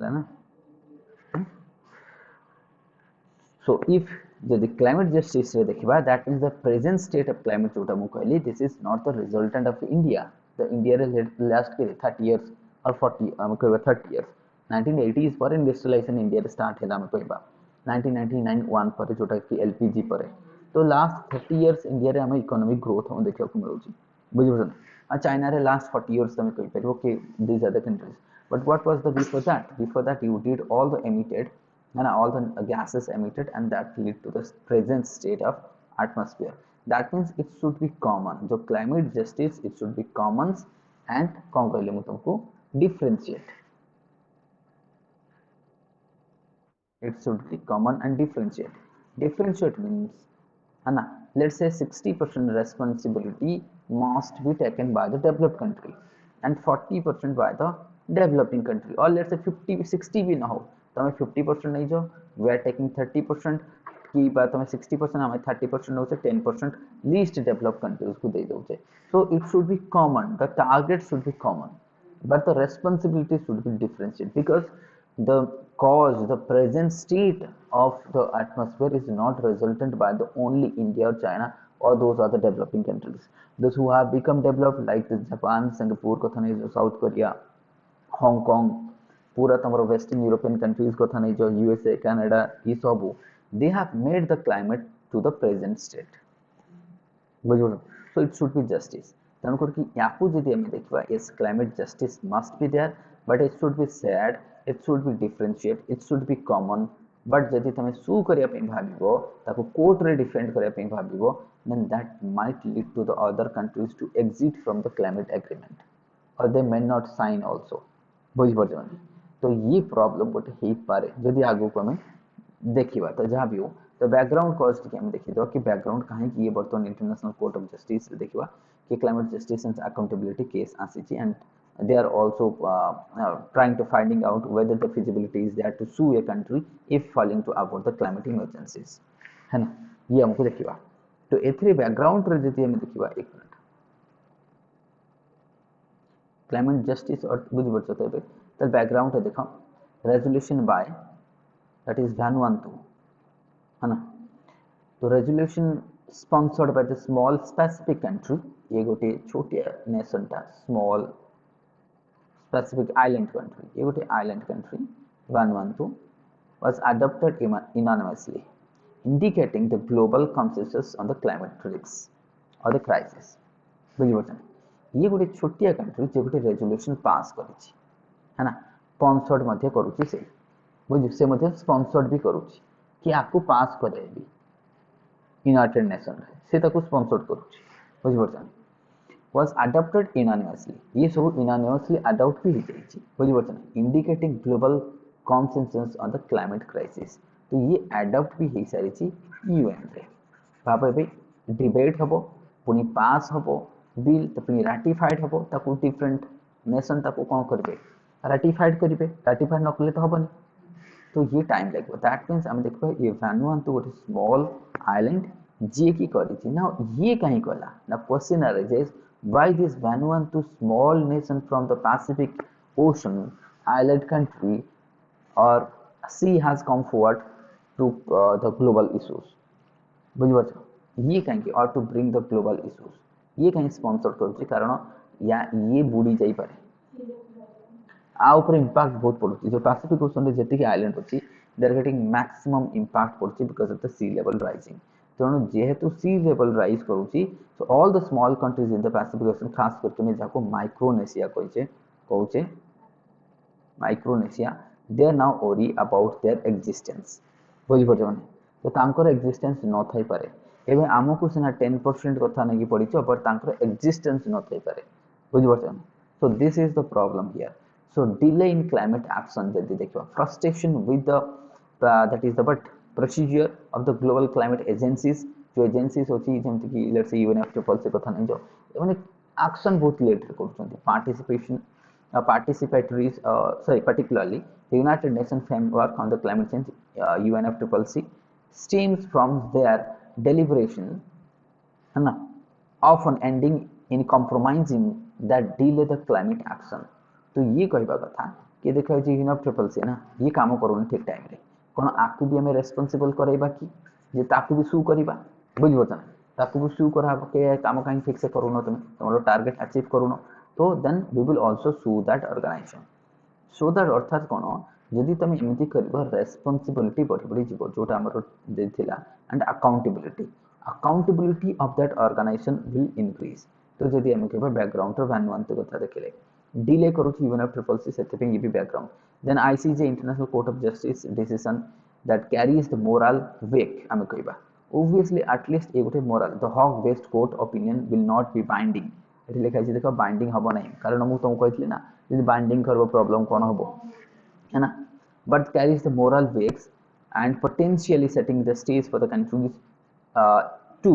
है ना. So if the climate justice देखिबा, that means the present state of climate जोटा मु कहली, this is not the resultant of India. The India last 30 years or 40 हम कहबा 30 years 1980s पर इंडस्ट्रियलाइजेशन इंडिया रे स्टार्ट हैला हम कहबा 1999 1 पर जोटा कि एलपीजी पर. तो लास्ट 30 years इंडिया रे हम इकोनॉमिक ग्रोथ हम देखियो मिलुची बुझि बसन. आ चाइना रे लास्ट 40 years हम कहि परबो कि these are the countries. But what was the before that? Before that you did all the emitted and all the gases emitted, and that lead to the present state of atmosphere. That means it should be common. जो climate justice it should be common and कौन कहले मु तुमको differentiate. It should be common and differentiate. Differentiate means है ना, let's say 60% responsibility must be taken by the developed country and 40% by the developing country, or let's say 50-60 भी ना हो तो हमें 50% नहीं जो we are taking 30% की बात हमें 60% हमें 30% हो से 10% least developed countries को दे दो. So it should be common, the target should be common, but the responsibility should be differentiated, because the cause, the present state of the atmosphere is not resultant by the only India or China or those other developing countries. Those who have become developed like the Japan, Singapore, South Korea, Hong Kong, पूरा तमरो Western European countries को था नहीं जो USA, Canada, ये सब, they have made the climate to the present state. बुझो. So it should be justice. तेणुकर कि याकू जदि हम देखिबा, yes climate justice must be there, but it should be shared, it should be differentiate, it should be common. But जदि तमे सु करिया पे भाबिबो ताको कोर्ट रे डिफेंड करिया पे भाबिबो, then that might lead to the other countries to exit from the climate agreement, or they may not sign also. बुझ परजोनी. तो ये प्रॉब्लम गोटे हे पारे जदि आगु को हमें देखिबा. तो जहां भी हो तो बैकग्राउंड कॉज के हम देखि दो कि बैकग्राउंड काहे कि ये बर्तन इंटरनेशनल कोर्ट ऑफ जस्टिस देखिबा कि climate justice and accountability case आसीची, and they are also trying to finding out whether the feasibility is there to sue a country if failing to avoid the climate emergencies, है ना. ये हमको देखिबा. तो एथरे background रे जति हम देखिबा, एक मिनट क्लाइमेट जस्टिस और बुझ बचो तो बैकग्राउंड है देखो, resolution by that is Vanuatu, है ना. तो resolution sponsored by the small specific country, ये गोटे छोटिया नेशन टा, स्मॉल स्पेसिफिक आइलैंड कंट्री, ये गोटे island country Vanuatu was adopted unanimously, indicating the global consensus on the climate risks or the crisis. बुझि बचन. ये गोटे छोटिया कंट्री जे गोटे रेजोल्यूशन पास करिछि, है ना, स्पॉन्सर्ड मध्ये करूछि से, बुझि से मध्ये स्पॉन्सर्ड भी करूछि कि आकु पास करेबी यूनाइटेड नेशन रे, से ताकु स्पॉन्सर्ड करूछि. बुझि बचन. was adopted unanimously, ये सब unanimously adopt भी हो जाइछि. बुझि बचन. indicating global consensus on the climate crisis. तो ये adopt भी हो सारिछि यूएन रे. भाबे बे डिबेट हबो, पुनी पास हबो बिल, तो पुनी रैटिफाइड हबो, ताकु डिफरेंट नेशन ताकु कोन करबे, रैटिफाइड करिवे. रैटिफाइड न कले तो हबनी, तो ये टाइम लगो. दैट मींस हम देखबो ये Vanuatu गोटे स्मॉल आइलैंड जे की करिछि ना, ये कहीं कला ना. Question arises why this Vanuatu small nation from the Pacific Ocean island country or sea has come forward to the global issues. बुझ बचो. ये कहीं और to bring the global issues, ये कहीं स्पॉन्सर करूछि कारण या ये बुडी जाई पारे, आ ऊपर इंपैक्ट बहुत पड़ुछि. जो पैसिफिक ओशन रे जेतिक आइलैंड अछि they are getting maximum impact पड़ुछि because of the sea level rising. तेणु जेहेतु सी लेवल राइज करूछि, so all the small countries in the Pacific Ocean, खास करके मैं जाको माइक्रोनेशिया कहूचे Micronesia, they are now worry about their existence. बुझ परजोनी. तो तांकर एक्जिस्टेंस न थाई पारे. एबे आमको सिना 10% कथा नै कि पडिछो, बट तांकर एक्जिस्टेंस न थाई पारे. बुझ परजोनी. So this is the problem here. So delay in climate action जदि देखो, frustration with the that is the but procedure of the global climate agencies, जो एजेंसीज होची जेमति कि लेट्स से UNFCCC से कथा नै जो माने एक्शन बहुत लेट रे करछन्ती. Participation participatories, sorry, particularly the United Nations framework on the climate change, UNFCCC, stems from their deliberation, है ना, often ending in compromising that delay the climate action. तो ये कहबा कथा किए देखा यूएनएफसीसीसी ना ये काम करूनी ठीक टाइम रे कौन आपको भी हमें रेस्पॉन्सिबल कराइबा कि जे ताकू भी सू करबा बुझिबो ना ताकू भी सू करा के काम कहीं ठीक से करूनो तुम टारगेट अचीव करूनो तो then we will also sue that organization so that अर्थात कौन जदि तुम एमती कर रेस्पॉन्सिबिलिटी बढ़ी बढ़ी जीव जोटा आमर देथिला and accountability of that organization will increase तो जदि आम कह बैकग्राउंड भानुअंत कथा देखिले डिले करुच्ची यूएनएफसीसीसी से ये भी background then ICJ international court of justice decision that carries the moral weight आम कहवा ओब्वियसली एटलिस्ट ये गोटे मोरल द हक based court opinion will not be binding ये लिखाई देख बाइंडिंग हम ना कारण मुझे तुमको कहती ना यदि बाइंडिंग कर प्रॉब्लम कौन हम है ना but carries the moral weights and potentially setting the stage for the countries to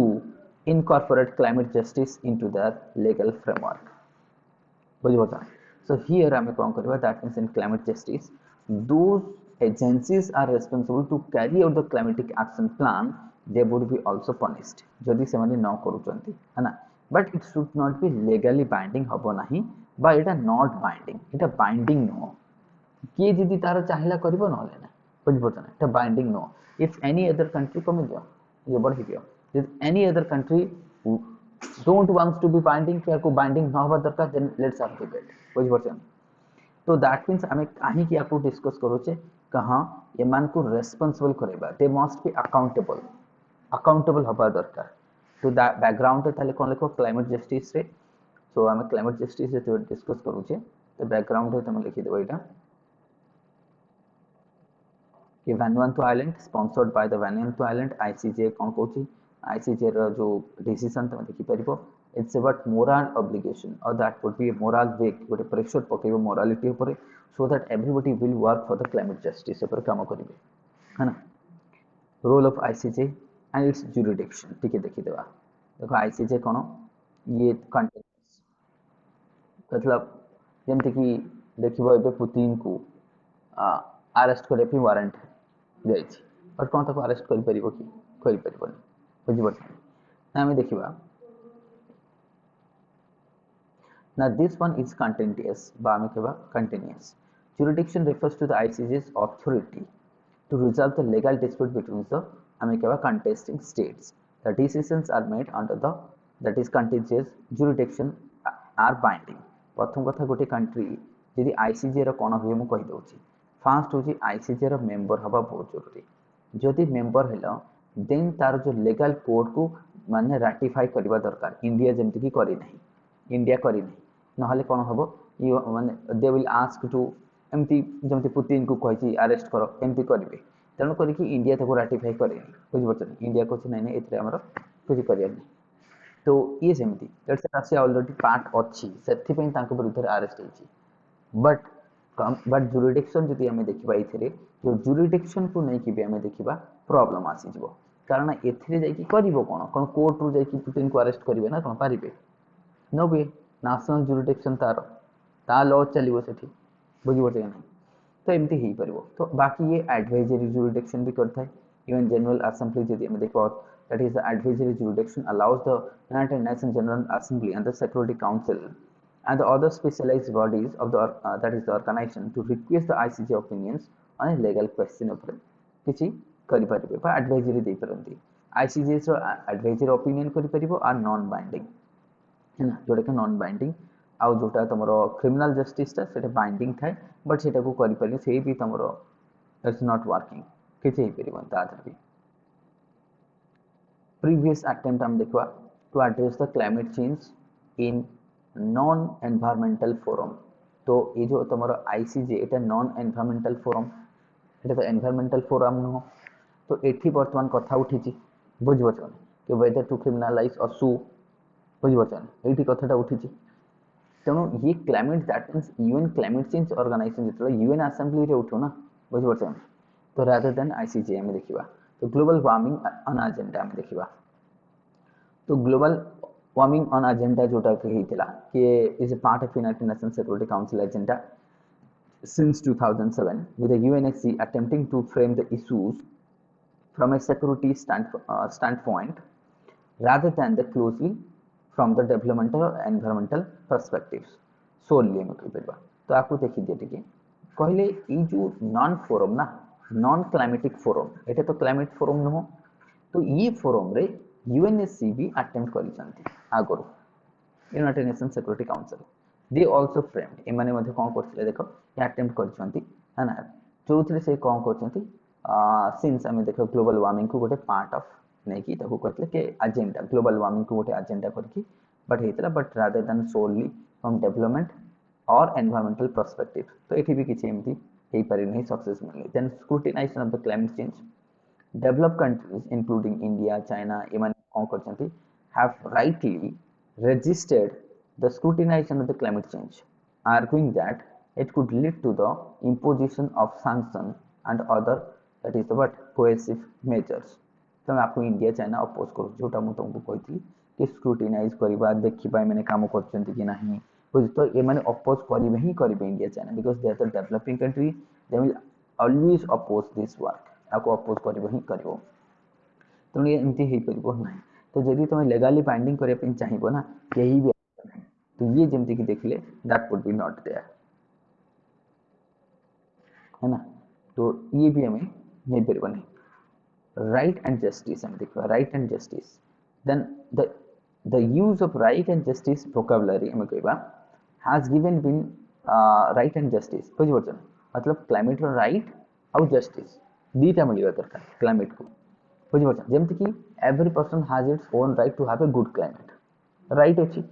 incorporate climate justice into their legal framework. So here I am going to that means in climate justice, those agencies are responsible to carry out the climatic action plan. They would be also punished. जदि से माने न करूचंती है ना but it should not be legally binding हबो नहीं बा एटा not binding Etah binding no किए जदि तार चाहिला करिवो न लेना बुझबो ना एटा binding no if any other country कमी दियो ये बढ़ दियो if any other country don't wants to be binding क्या को binding न होबा दरकार then let's have debate बुझबो तो दैट मीन्स आम कहीं आपको डिस्कस करुचे कहाँ एमान को रेस्पॉन्सिबल करेबा दे मस्ट बी अकाउंटेबल हबा दरकार तो बैकग्राउंड ताले कोन लिखो क्लाइमेट जस्टिस रे सो आम क्लाइमेट जस्टिस रे डिस्कस करुचे तो बैकग्राउंड रे तुम लिखि देबो एटा कि Vanuatu island sponsored by the Vanuatu island ICJ कोन कहूची आईसीजे रो जो डिसीजन तुम देखि परिबो it's about moral obligation or that would be a moral weight गोटे प्रेशर पकेबो morality ऊपर so that everybody will work for the climate justice ऊपर काम करिवे है ना role of ICJ and its jurisdiction ठीक है देखि देबा देखो आईसीजे कोन ये कंटेंट्स मतलब जेमति कि देखिबो एबे पुतिन को अरेस्ट करे पे वारंट जाइछि और कोन तक अरेस्ट करि परिबो कि करि परिबोनी बुझिबो ना हम देखिबा Now this one is continuous. Continuous. Jurisdiction refers to the ICJ's authority to resolve the legal dispute between the contesting states. The decisions are made under the that is continuous jurisdiction are binding. प्रथम कथा गोटे country यदि ICJ रो कोन हुए मु कहि दोछि first होछि ICJ रो member हबा बहुत जरूरी जदि मेंबर हेलो देन तार जो लीगल कोड को माने राटिफाई करबा दरकार इंडिया जेमति कि करि नहीं इंडिया करि नहीं नहले कोन हबो यू माने दे विल आस्क टू एमती जमती पुतिन को कहि अरेस्ट करो एमती करिवे तेणु करी कि इंडिया ताको राटिफाई करे बुझि पछन इंडिया को नै नै एतरे हमर कुछ करिया नै तो ये सेमती let's say Russia already part अछि सेथि पई ताको विरुद्ध अरेस्ट हेछि बट जुरिडिक्शन जदि हमें देखिबा इथरे जो जुरिडिक्शन को नै कि भी हमें देखिबा प्रॉब्लम आसी जिवो कारण एथरे जाई कि करिवो कोन कोर्ट रु जाई कि पुतिन को अरेस्ट करिवे ना कोन पारिबे नो वे नेशनल जुरिडिक्शन ता लॉ चलिवो सेठी बुझिबो जे नै तो एमती ही परिबो तो बाकी ये एडवाइजरी जुरिडिक्शन भी करता है इवन जनरल असेंबली जदि हम देखो that is the advisory jurisdiction allows the United Nations General Assembly and the Security Council and the other specialized bodies of the that is the organization to request the ICJ opinions on a legal question upre किछि करि परिबे बा advisory दे परंती ICJ रो advisory opinion करि परिबो आ non binding है ना जोटा कि non binding आ जोटा तमरो क्रिमिनल जस्टिस ता सेटा बाइंडिंग थाए बट सेटा को करि परिबे सेही भी तमरो इट्स नॉट वर्किंग किछि ही परिबो तादर भी previous attempt हम देखवा to address the climate change in non environmental forum तो ये जो तुम्हारा ICJ एटा non environmental forum एटा तो environmental forum न तो एठी वर्तमान कथा उठिची बुझबछन कि whether to criminalize or sue बुझबछन एठी कथाटा उठिची तेणु ये climate that means UN climate change organization जितलो यूएन असेंबली रे उठो ना बुझबछन तो रादर देन आईसीजे हम देखिबा तो ग्लोबल वार्मिंग ऑन एजेंडा में देखिबा तो ग्लोबल वार्मिंग ऑन एजेंडा जोटा कहितला कि is a part of United Nations security council agenda since 2007 with the UNSC attempting to frame the issues from a security standpoint rather than the closely from the developmental or environmental perspectives solely में कहि परबा तो आपको देखि दिए ठीक कहले ये जो नॉन फोरम ना नॉन क्लाइमेटिक फोरम एटा तो क्लाइमेट फोरम नुह तो ये फोरम रे यूएनएससी भी अटेम्प्ट करिसंती आगरो United Nation Security Council they also framed a माने मध्ये कोन करथिले देखो ये अटेम्प्ट करिसंती है ना जोथरे से कोन करसंती सिंस हमें देखो ग्लोबल वार्मिंग को गोटे पार्ट ऑफ नहीं की ताको करथिले के एजेंडा ग्लोबल वार्मिंग को गोटे एजेंडा करकी बट हेतला but rather than solely from development और एनवायरमेंटल पर्सपेक्टिव तो ये भी किसी एमती हो पारे नहीं सक्सेस मिलनी then scrutinization of the climate change developed countries including India China एमान कोन करछंती have rightly registered the scrutinization of the climate change arguing that it could lead to the imposition of sanction and other that is the what coercive measures तो आपको India China oppose करू जोटा मु तुमको कहती कि स्क्रूटिनाइज करबा देखिबा माने काम करछंती कि नाही बुझ तो ए माने अपोज करबे ही करबे India China because they are the developing country they will always oppose this work आपको अपोज करबे ही करबो तो ये एमती हे परबो नाही तो जदि तुम लेगाली बाइंडिंग करबे पे चाहिबो ना यही भी तो ये जेमती कि देखले that would be not there है ना तो ये भी हमें नहीं परबो नहीं राइट एंड जस्टिस हम देखो right and justice then the use of right and justice vocabulary हम कहबा has given been right and justice बुझ परछन मतलब क्लाइमेट रो राइट और जस्टिस दीटा मिलबा दरकार क्लाइमेट को बुझ परछन जेमति कि every person has its own right to have a good climate right अछि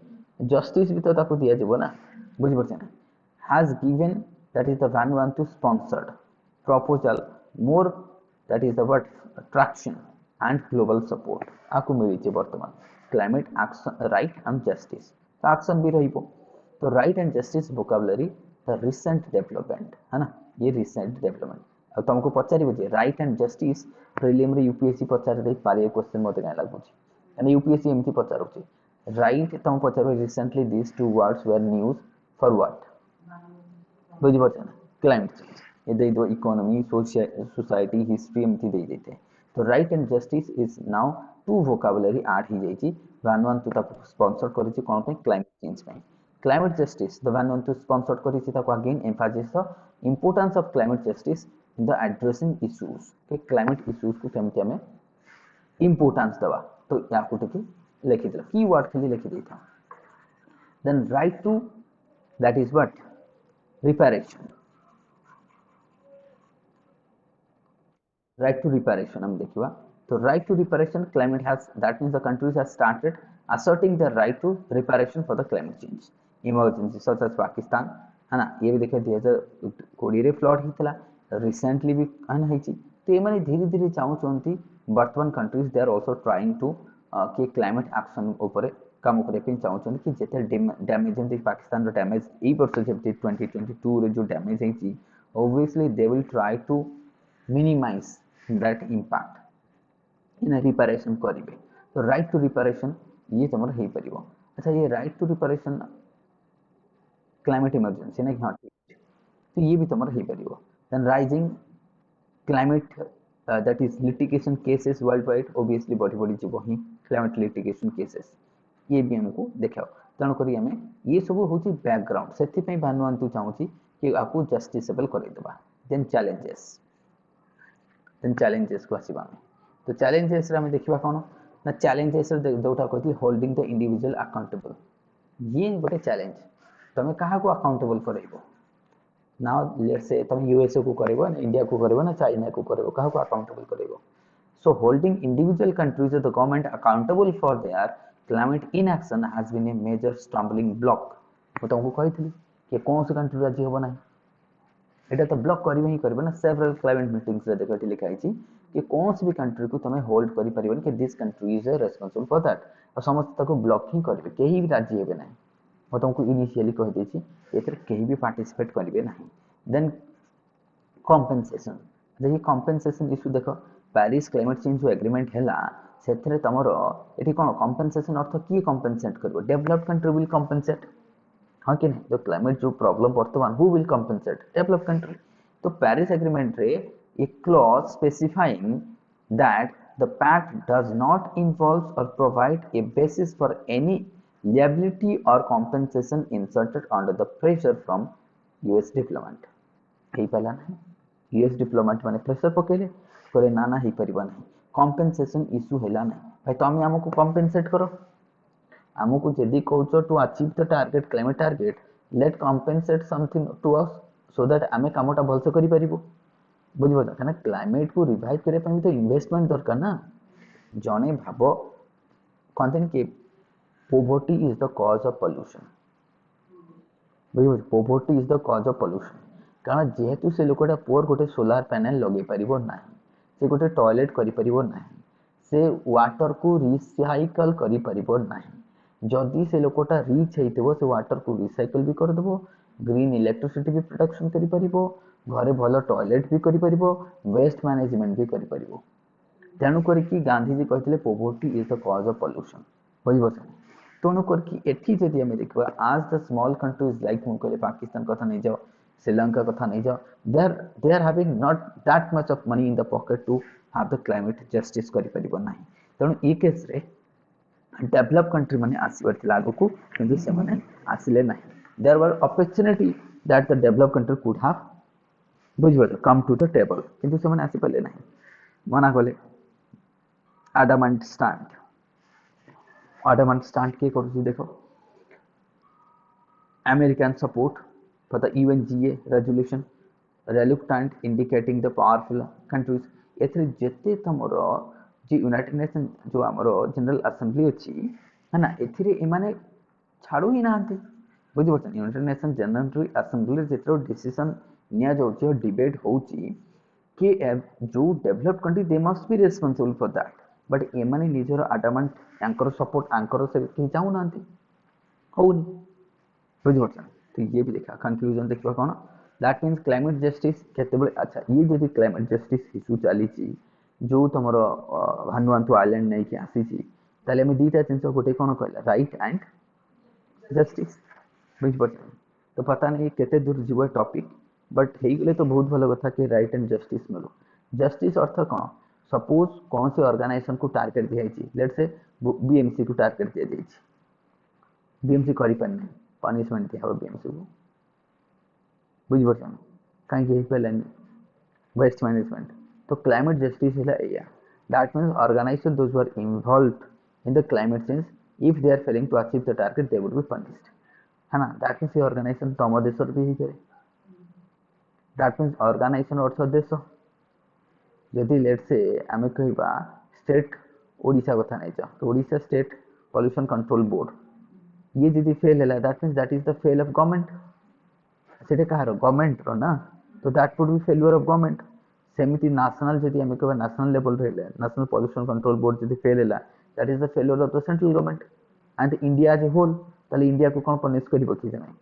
जस्टिस भी तो ताको दिया जेबो ना बुझ परछन has given that is the Vanuatu sponsored proposal more that is the what traction and global support आको मिली जे वर्तमान climate action right and justice तो एक्शन भी रहिबो तो right and justice vocabulary the recent development है ना ये रिसेंट डेवलपमेंट अब तुमको पचारिबो जे राइट एंड जस्टिस प्रीलिम रे यूपीएससी पचारि दे पारे क्वेश्चन मते काय लागुची यानी यूपीएससी एमती पचारुची राइट तुम पचारबो recently this two words were news for what बुझि परछन क्लाइमेट चेंज ये दे दो इकोनॉमी सोसाइटी हिस्ट्री एमती दे देते तो right and justice is now to vocabulary add ही जाईची वानवान तो ताको स्पॉन्सर करिछि कोन पे क्लाइमेट चेंज पे क्लाइमेट जस्टिस द वानवान तो स्पॉन्सर करिछि ताको again emphasis the importance of climate justice in the addressing issues के क्लाइमेट इश्यूज को केमति हमें इंपोर्टेंस दवा तो याको टिके लिखि दला कीवर्ड खाली लिखि देता then right to that is what reparation right to reparation हम देखिवा तो right to reparation climate has that means the countries have started asserting their right to reparation for the climate change emergency such as Pakistan है ना ये भी देखिए 2020 रे flood हितला recently भी अन हेची तो ये माने धीरे धीरे चाहू चंती वर्तमान countries they are also trying to के क्लाइमेट एक्शन ऊपर काम करे पे चाहू चंती कि जेते डैमेज जेते पाकिस्तान रो डैमेज ई वर्ष जेते 2022 रे जो डैमेज हेची obviously they will try to minimize that impact in a reparation करिवे तो राइट टू रिपेरेशन ये तमर हे परिबो अच्छा ये right to reparation climate emergency ना हाँ तो ये भी तमर हे परिबो then rising climate that is litigation cases world wide obviously body body जीवो ही क्लाइमेट लिटिगेशन केसेस ये भी हमको देखाओ तेणु करी हमें ये सब होची बैकग्राउंड सेति पई भानुअंतु चाहूची कि आपको जस्टिसेबल कर देबा देन चैलेंजेस को आसीबा में तो चैलेंजेस रे हम देखिबा कोन ना चैलेंजेस रे दोटा कहती होल्डिंग द इंडिविजुअल अकाउंटेबल ये गोटे चैलेंज तमे काहा को अकाउंटेबल करैबो नाउ लेट्स से तुम यूएसए को करबो ना इंडिया को करबो ना चाइना को करबो काहा को अकाउंटेबल करबो so holding individual countries the government accountable for their climate inaction has been a major stumbling block तो तुमको कहितली कि कौन से कंट्री राजी होबो ना एटा तो ब्लॉक करबे ही करबे ना सेवरल क्लाइमेट मीटिंग्स रे देखो लिखा है कि कौन सी भी कंट्री को तमे होल्ड करि परिबन कि this country is responsible for that और समस्त ताको ब्लॉक ही करबे केही भी राजी हेबे नहीं और तुमको इनिशियली कह देछि एथर केही भी पार्टिसिपेट करबे नहीं देन कंपेंसेशन देखि कंपेंसेशन इशू देखो पेरिस क्लाइमेट चेंज जो एग्रीमेंट हैला सेथरे तमरो एठी कोन कंपेंसेशन अर्थ की कंपेंसेट करबो डेवलप्ड कंट्री विल कंपेंसेट हाँ कि नहीं तो क्लाइमेट जो प्रॉब्लम वर्तमान who will compensate developed country तो पेरिस एग्रीमेंट रे a clause specifying that the pact does not involve or provide a basis for any liability or compensation inserted under the pressure from US deployment हेई पाला नहीं US diplomat माने pressure पकेले कहले ना ना हेई परिबा नहीं compensation issue हैला नहीं भाई तुम हमको कंपेंसेट करो हमको जदि कहूछ to achieve the target climate target let compensate something to us so that आमे कामटा भलसे करि परिबो बुझिबो ना क्लाइमेट को रिवाइव करे पई तो इन्वेस्टमेंट दरकार ना जने भाबो कहते कि poverty is the cause of pollution बुझिबो poverty is the cause of pollution कारण जेहेतु से लोकटा पुअर गोटे सोलार पैनल लगे परिबो नाही से गोटे टॉयलेट करि परिबो नाही से वाटर को रिसाइकल करि परिबो नाही जदि से लोकटा रिच हेइतबो से वाटर को रिसाइकल भी कर देबो ग्रीन इलेक्ट्रिसिटी भी प्रोडक्शन करि परिबो घरे भलो टॉयलेट भी करि परिबो वेस्ट मैनेजमेंट भी करि परिबो तेणु करके गांधी जी कहते poverty is the cause of pollution बुझिबो तेणु करके एठी जदि हम देखबा आज द स्मॉल कंट्रीज लाइक हम कहले पाकिस्तान कथा नहीं जाओ श्रीलंका कथा नहीं जाओ they are having not that much of money in the pocket to have the climate justice करि परिबो नाही तेणु ए केस रे डेवलप कंट्री माने आसीबार थिला आगो को किंतु से माने आसिले नाही there were opportunity that the develop country could have बुझिबो कम टू द टेबल किंतु से माने आसी पले नाही मना कले adamant stand के करूँ देखो American support for the UNGA resolution reluctant indicating the powerful countries एथरे जेते तमरो जे यूनाइटेड नेशन जो हमरो जनरल असेंबली अछि है ना एथरे ए माने छाड़ू ही नांती बुझि परछन यूनाइटेड नेशन जनरल असेंबली जेतरो डिसीजन निया जाउछि डिबेट होउछि कि जो develop country they must be responsible for that but एमाने निजर आडामेंट एंकर सपोर्ट एंकर से कहीं चाहू ना होनी बुझ परछन तो ये भी देखा कंक्लूजन देखबा कोन दैट मींस क्लाइमेट जस्टिस केतेबे अच्छा ये जदि क्लाइमेट जस्टिस इशू चली जो तुमर भानुआंतु आइलैंड नहीं कि आसी ताले हम दीटा जिनस गोटे कोन कहला राइट एंड जस्टिस बुझ परछन तो पता नहीं केते दूर जीव टॉपिक बट हे गले तो बहुत भलो कथा कि राइट एंड जस्टिस मिलो जस्टिस अर्थ कोन सपोज कौन से ऑर्गेनाइजेशन को टारगेट दिया लेट से बीएमसी को टारगेट दिया बीएमसी करि पन्ने पनिशमेंट दिया बीएमसी को बुझ परछन काई के पेलानी वेस्ट मैनेजमेंट तो क्लाइमेट जस्टिस है एया that means organization those were involved in the climate change if they are failing to achieve the target they would be punished है ना दैट मींस ऑर्गेनाइजेशन तम देश भी ही करे दैट मींस ऑर्गेनाइजेशन अर्थ देश जदि लेट से आम कहवा स्टेट ओडिशा कथा नहीं जा तो Odisha state pollution control board ये जदि फेल है that means that is the fail of government सेटे कहार गवर्नमेंट रो ना तो that would be failure of government सेमिति नेशनल जदि आम कहवा नेशनल लेवल रे नेशनल पॉल्यूशन कंट्रोल बोर्ड जदि फेल है that is the failure of the central government and India as a whole ताले इंडिया को कौन पनिश करिवो कि नहीं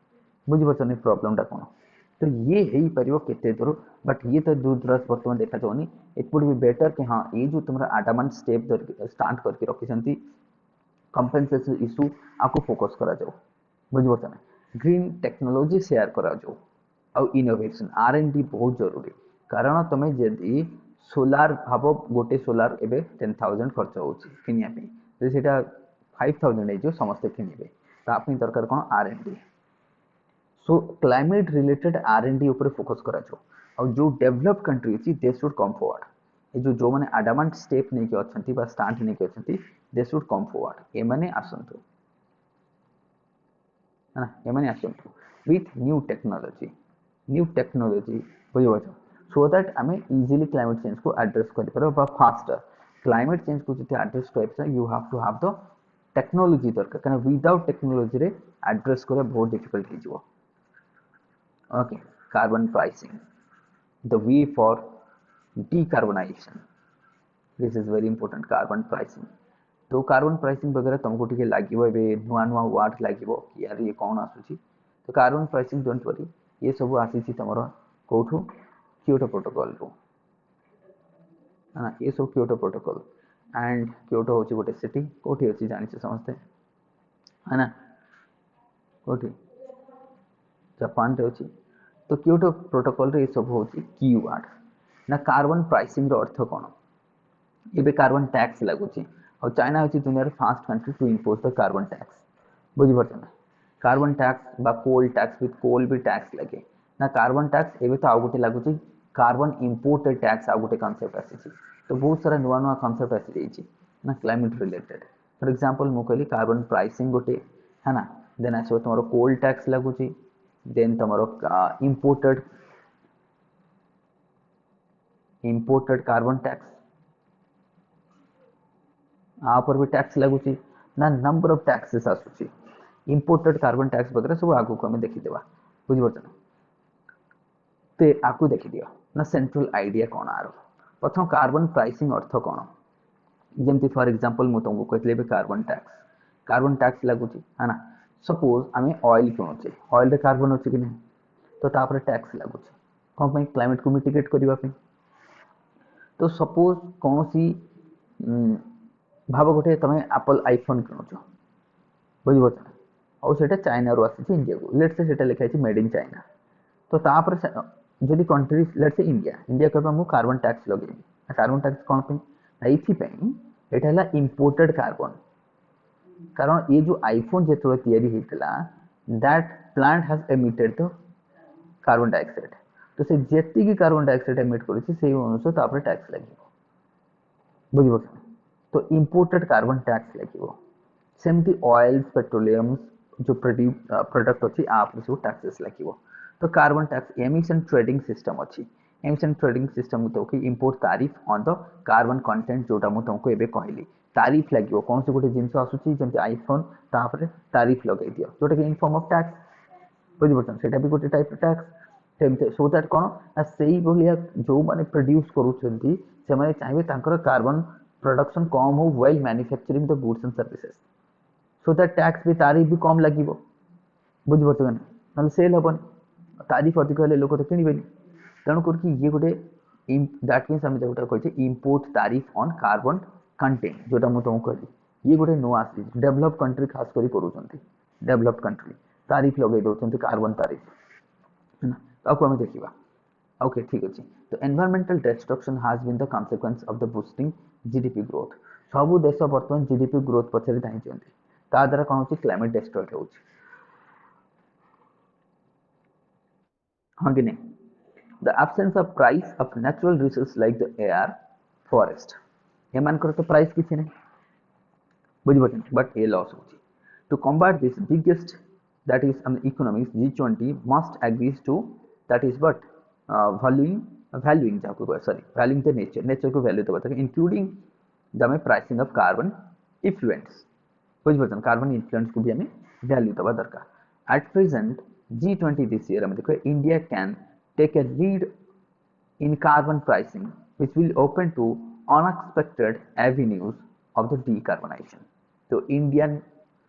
बुझि परछन प्रॉब्लम टा कौन तो ये है पारिबो केते दूर बट ये तो दूर दराज वर्तमान देखा जाउनी इट वुड बी बेटर कि हाँ ये जो तुमरा आडामेंट स्टेप स्टार्ट करके रखिसंती कंपेंसेशन इशू आपको फोकस करा जाओ बुझ परछन ग्रीन टेक्नोलॉजी शेयर करा जाओ और इनोवेशन R&D बहुत जरूरी कारण तुम जदि सोलार भाव गोटे सोलार एबे 10,000 खर्च होउची किनिया पे तो सेटा 5,000 है जो समस्त किनिबे तापनी दरकार कोन R&D सो क्लाइमेट रिलेटेड R&D ऊपर फोकस करा जाओ और जो डेवलप कंट्री अछि दे शुड कम फॉरवर्ड ये जो माने एडवांस स्टेप नहीं के अछंती बा स्टार्ट नहीं के अछंती दे शुड कम फॉरवर्ड ए माने आसंतु है ना ए माने आसंतु विथ न्यू टेक्नोलॉजी बुझो सो दैट हमें इजीली क्लाइमेट चेंज को एड्रेस कर पारो बा फास्टर क्लाइमेट चेंज को जति एड्रेस करबा you have to have the technology दरकार कारण विदाउट टेक्नोलॉजी रे एड्रेस करे बहुत डिफिकल्ट हो जिवो okay carbon pricing the way for decarbonization this is very important carbon pricing तो कार्बन प्राइसिंग वगैरह तुमको टिके लागिवो एबे नुआ नुआ वर्ड लागिवो कि यार ये कौन आसुची तो कार्बन प्राइसिंग डोंट वरी ये सब आसीची तमरो कोठो क्योटो प्रोटोकॉल रो हां ये सब क्योटो प्रोटोकॉल एंड क्योटो होची गोटे सिटी कोठी होची जानि समझते है ना कोठी जापान रे होची तो क्योटो प्रोटोकॉल रे सब होची की वर्ड ना कार्बन प्राइसिंग रो अर्थ कोन एबे कार्बन टैक्स लागुची और चाइना होची दुनिया रे first country to impose the carbon tax बुझि परछन कार्बन टैक्स बा कोल टैक्स विथ कोल भी टैक्स लगे ना कार्बन टैक्स एबे तो आउ गोटे लागुची कार्बन इंपोर्टेड टैक्स आउ गोटे कांसेप्ट आसी तो बहुत सारा नुआ नुआ कांसेप्ट आसी जाइए ना क्लाइमेट रिलेटेड फॉर एग्जांपल मु कहली कार्बन प्राइसिंग गोटे है ना देन आसो तुमरो कोल टैक्स लागुची देन तुमरो इंपोर्टेड कार्बन टैक्स आ पर भी टैक्स लागुची ना नंबर ऑफ टैक्सेस आसुची इंपोर्टेड कार्बन टैक्स वगैरह सब आगु को हमें देखि देबा बुझि पड़छ ते आकु देखि दियो ना सेंट्रल आइडिया कोन आरो प्रथम कार्बन प्राइसिंग अर्थ कोन जेमती फॉर एग्जांपल मु तुमको कहले बे कार्बन टैक्स लागुची है ना सपोज आमे ऑयल किनुचे ऑयल रे कार्बन अछि कि नहीं तो तापर टैक्स लागुची कोन पई क्लाइमेट को मिटिगेट करबा पे तो सपोज कौन सी भाव गोटे तुम एप्पल आईफोन किनुच बुझे और से चाइना रू आसी इंडिया को लेट से सेटा लिखाई मेड इन चाइना तो तापर जदि कंट्री लेट से इंडिया इंडिया कहबा मु कार्बन टैक्स लगे कार्बन टैक्स कौन पे एटा इंपोर्टेड कार्बन कारण ये जो आईफोन जो तैयारी होता that plant has emitted the carbon dioxide तो से जेती कार्बन डाइऑक्साइड एमिट करूची से अनुसार तापर टैक्स लगे बुझे तो इंपोर्टेड कार्बन टैक्स लगे सेमती ऑयल्स पेट्रोलियम जो प्रोडक्ट अच्छी आप सब टैक्सेस लगे तो carbon tax emission trading system अच्छी एमिशन ट्रेडिंग सिस्टम तो इंपोर्ट तारीफ ऑन द कार्बन कंटेंट जोटा मु तुमको एबे कहली तारीफ लगे कौन से गोटे जिनस आसूची जमती आईफोन तापर तारीफ लगे दियो जोटा कि इन फॉर्म ऑफ टैक्स बुझी पड़छन सेटा भी गोटे टाइप टैक्स सो दैट कौन ना से भलिया जो माने प्रोड्यूस करूछंती से माने चाहिए तांकर कार्बन प्रोडक्शन कम हो while manufacturing the goods and services so that tax भी तारीफ भी कम लगिवो बुझी पड़छन ना सेल हबन तारीफ अधिक हेले लोक तो किनिबेनी तेणु करके ये गोटे दैट मीन्स आम जोटा कहते इंपोर्ट तारीफ ऑन कार्बन कंटेंट जोटा मुझे तुमको कहली ये गोटे नुआ आसी डेवलप कंट्री खास करी करूछंती डेवलप कंट्री तारीफ लगे दउछंती कार्बन तारीफ है ना ताको हम देखिबा ओके ठीक अछि तो environmental destruction has been the consequence of the boosting GDP growth सब देश वर्तमान जीडीपी ग्रोथ पछरे धाइचंती ता द्वारा कोन होची क्लाइमेट डिस्ट्रॉय होची हाँ कि नहीं the absence of price of natural resources like the air forest एमान कर तो प्राइस किसी नहीं बुझी पड़छन बट ए लॉस होची to combat this biggest that is economics G20 must agree to that is what valuing जाको sorry valuing the nature को value तो बताओ including the pricing of carbon effluents बुझी पड़छन कार्बन इन्फ्लुएंस को भी हमें value दबा दरकार at present G20 this year हम देखो India can take a lead in carbon pricing which will open to unexpected avenues of the decarbonization तो Indian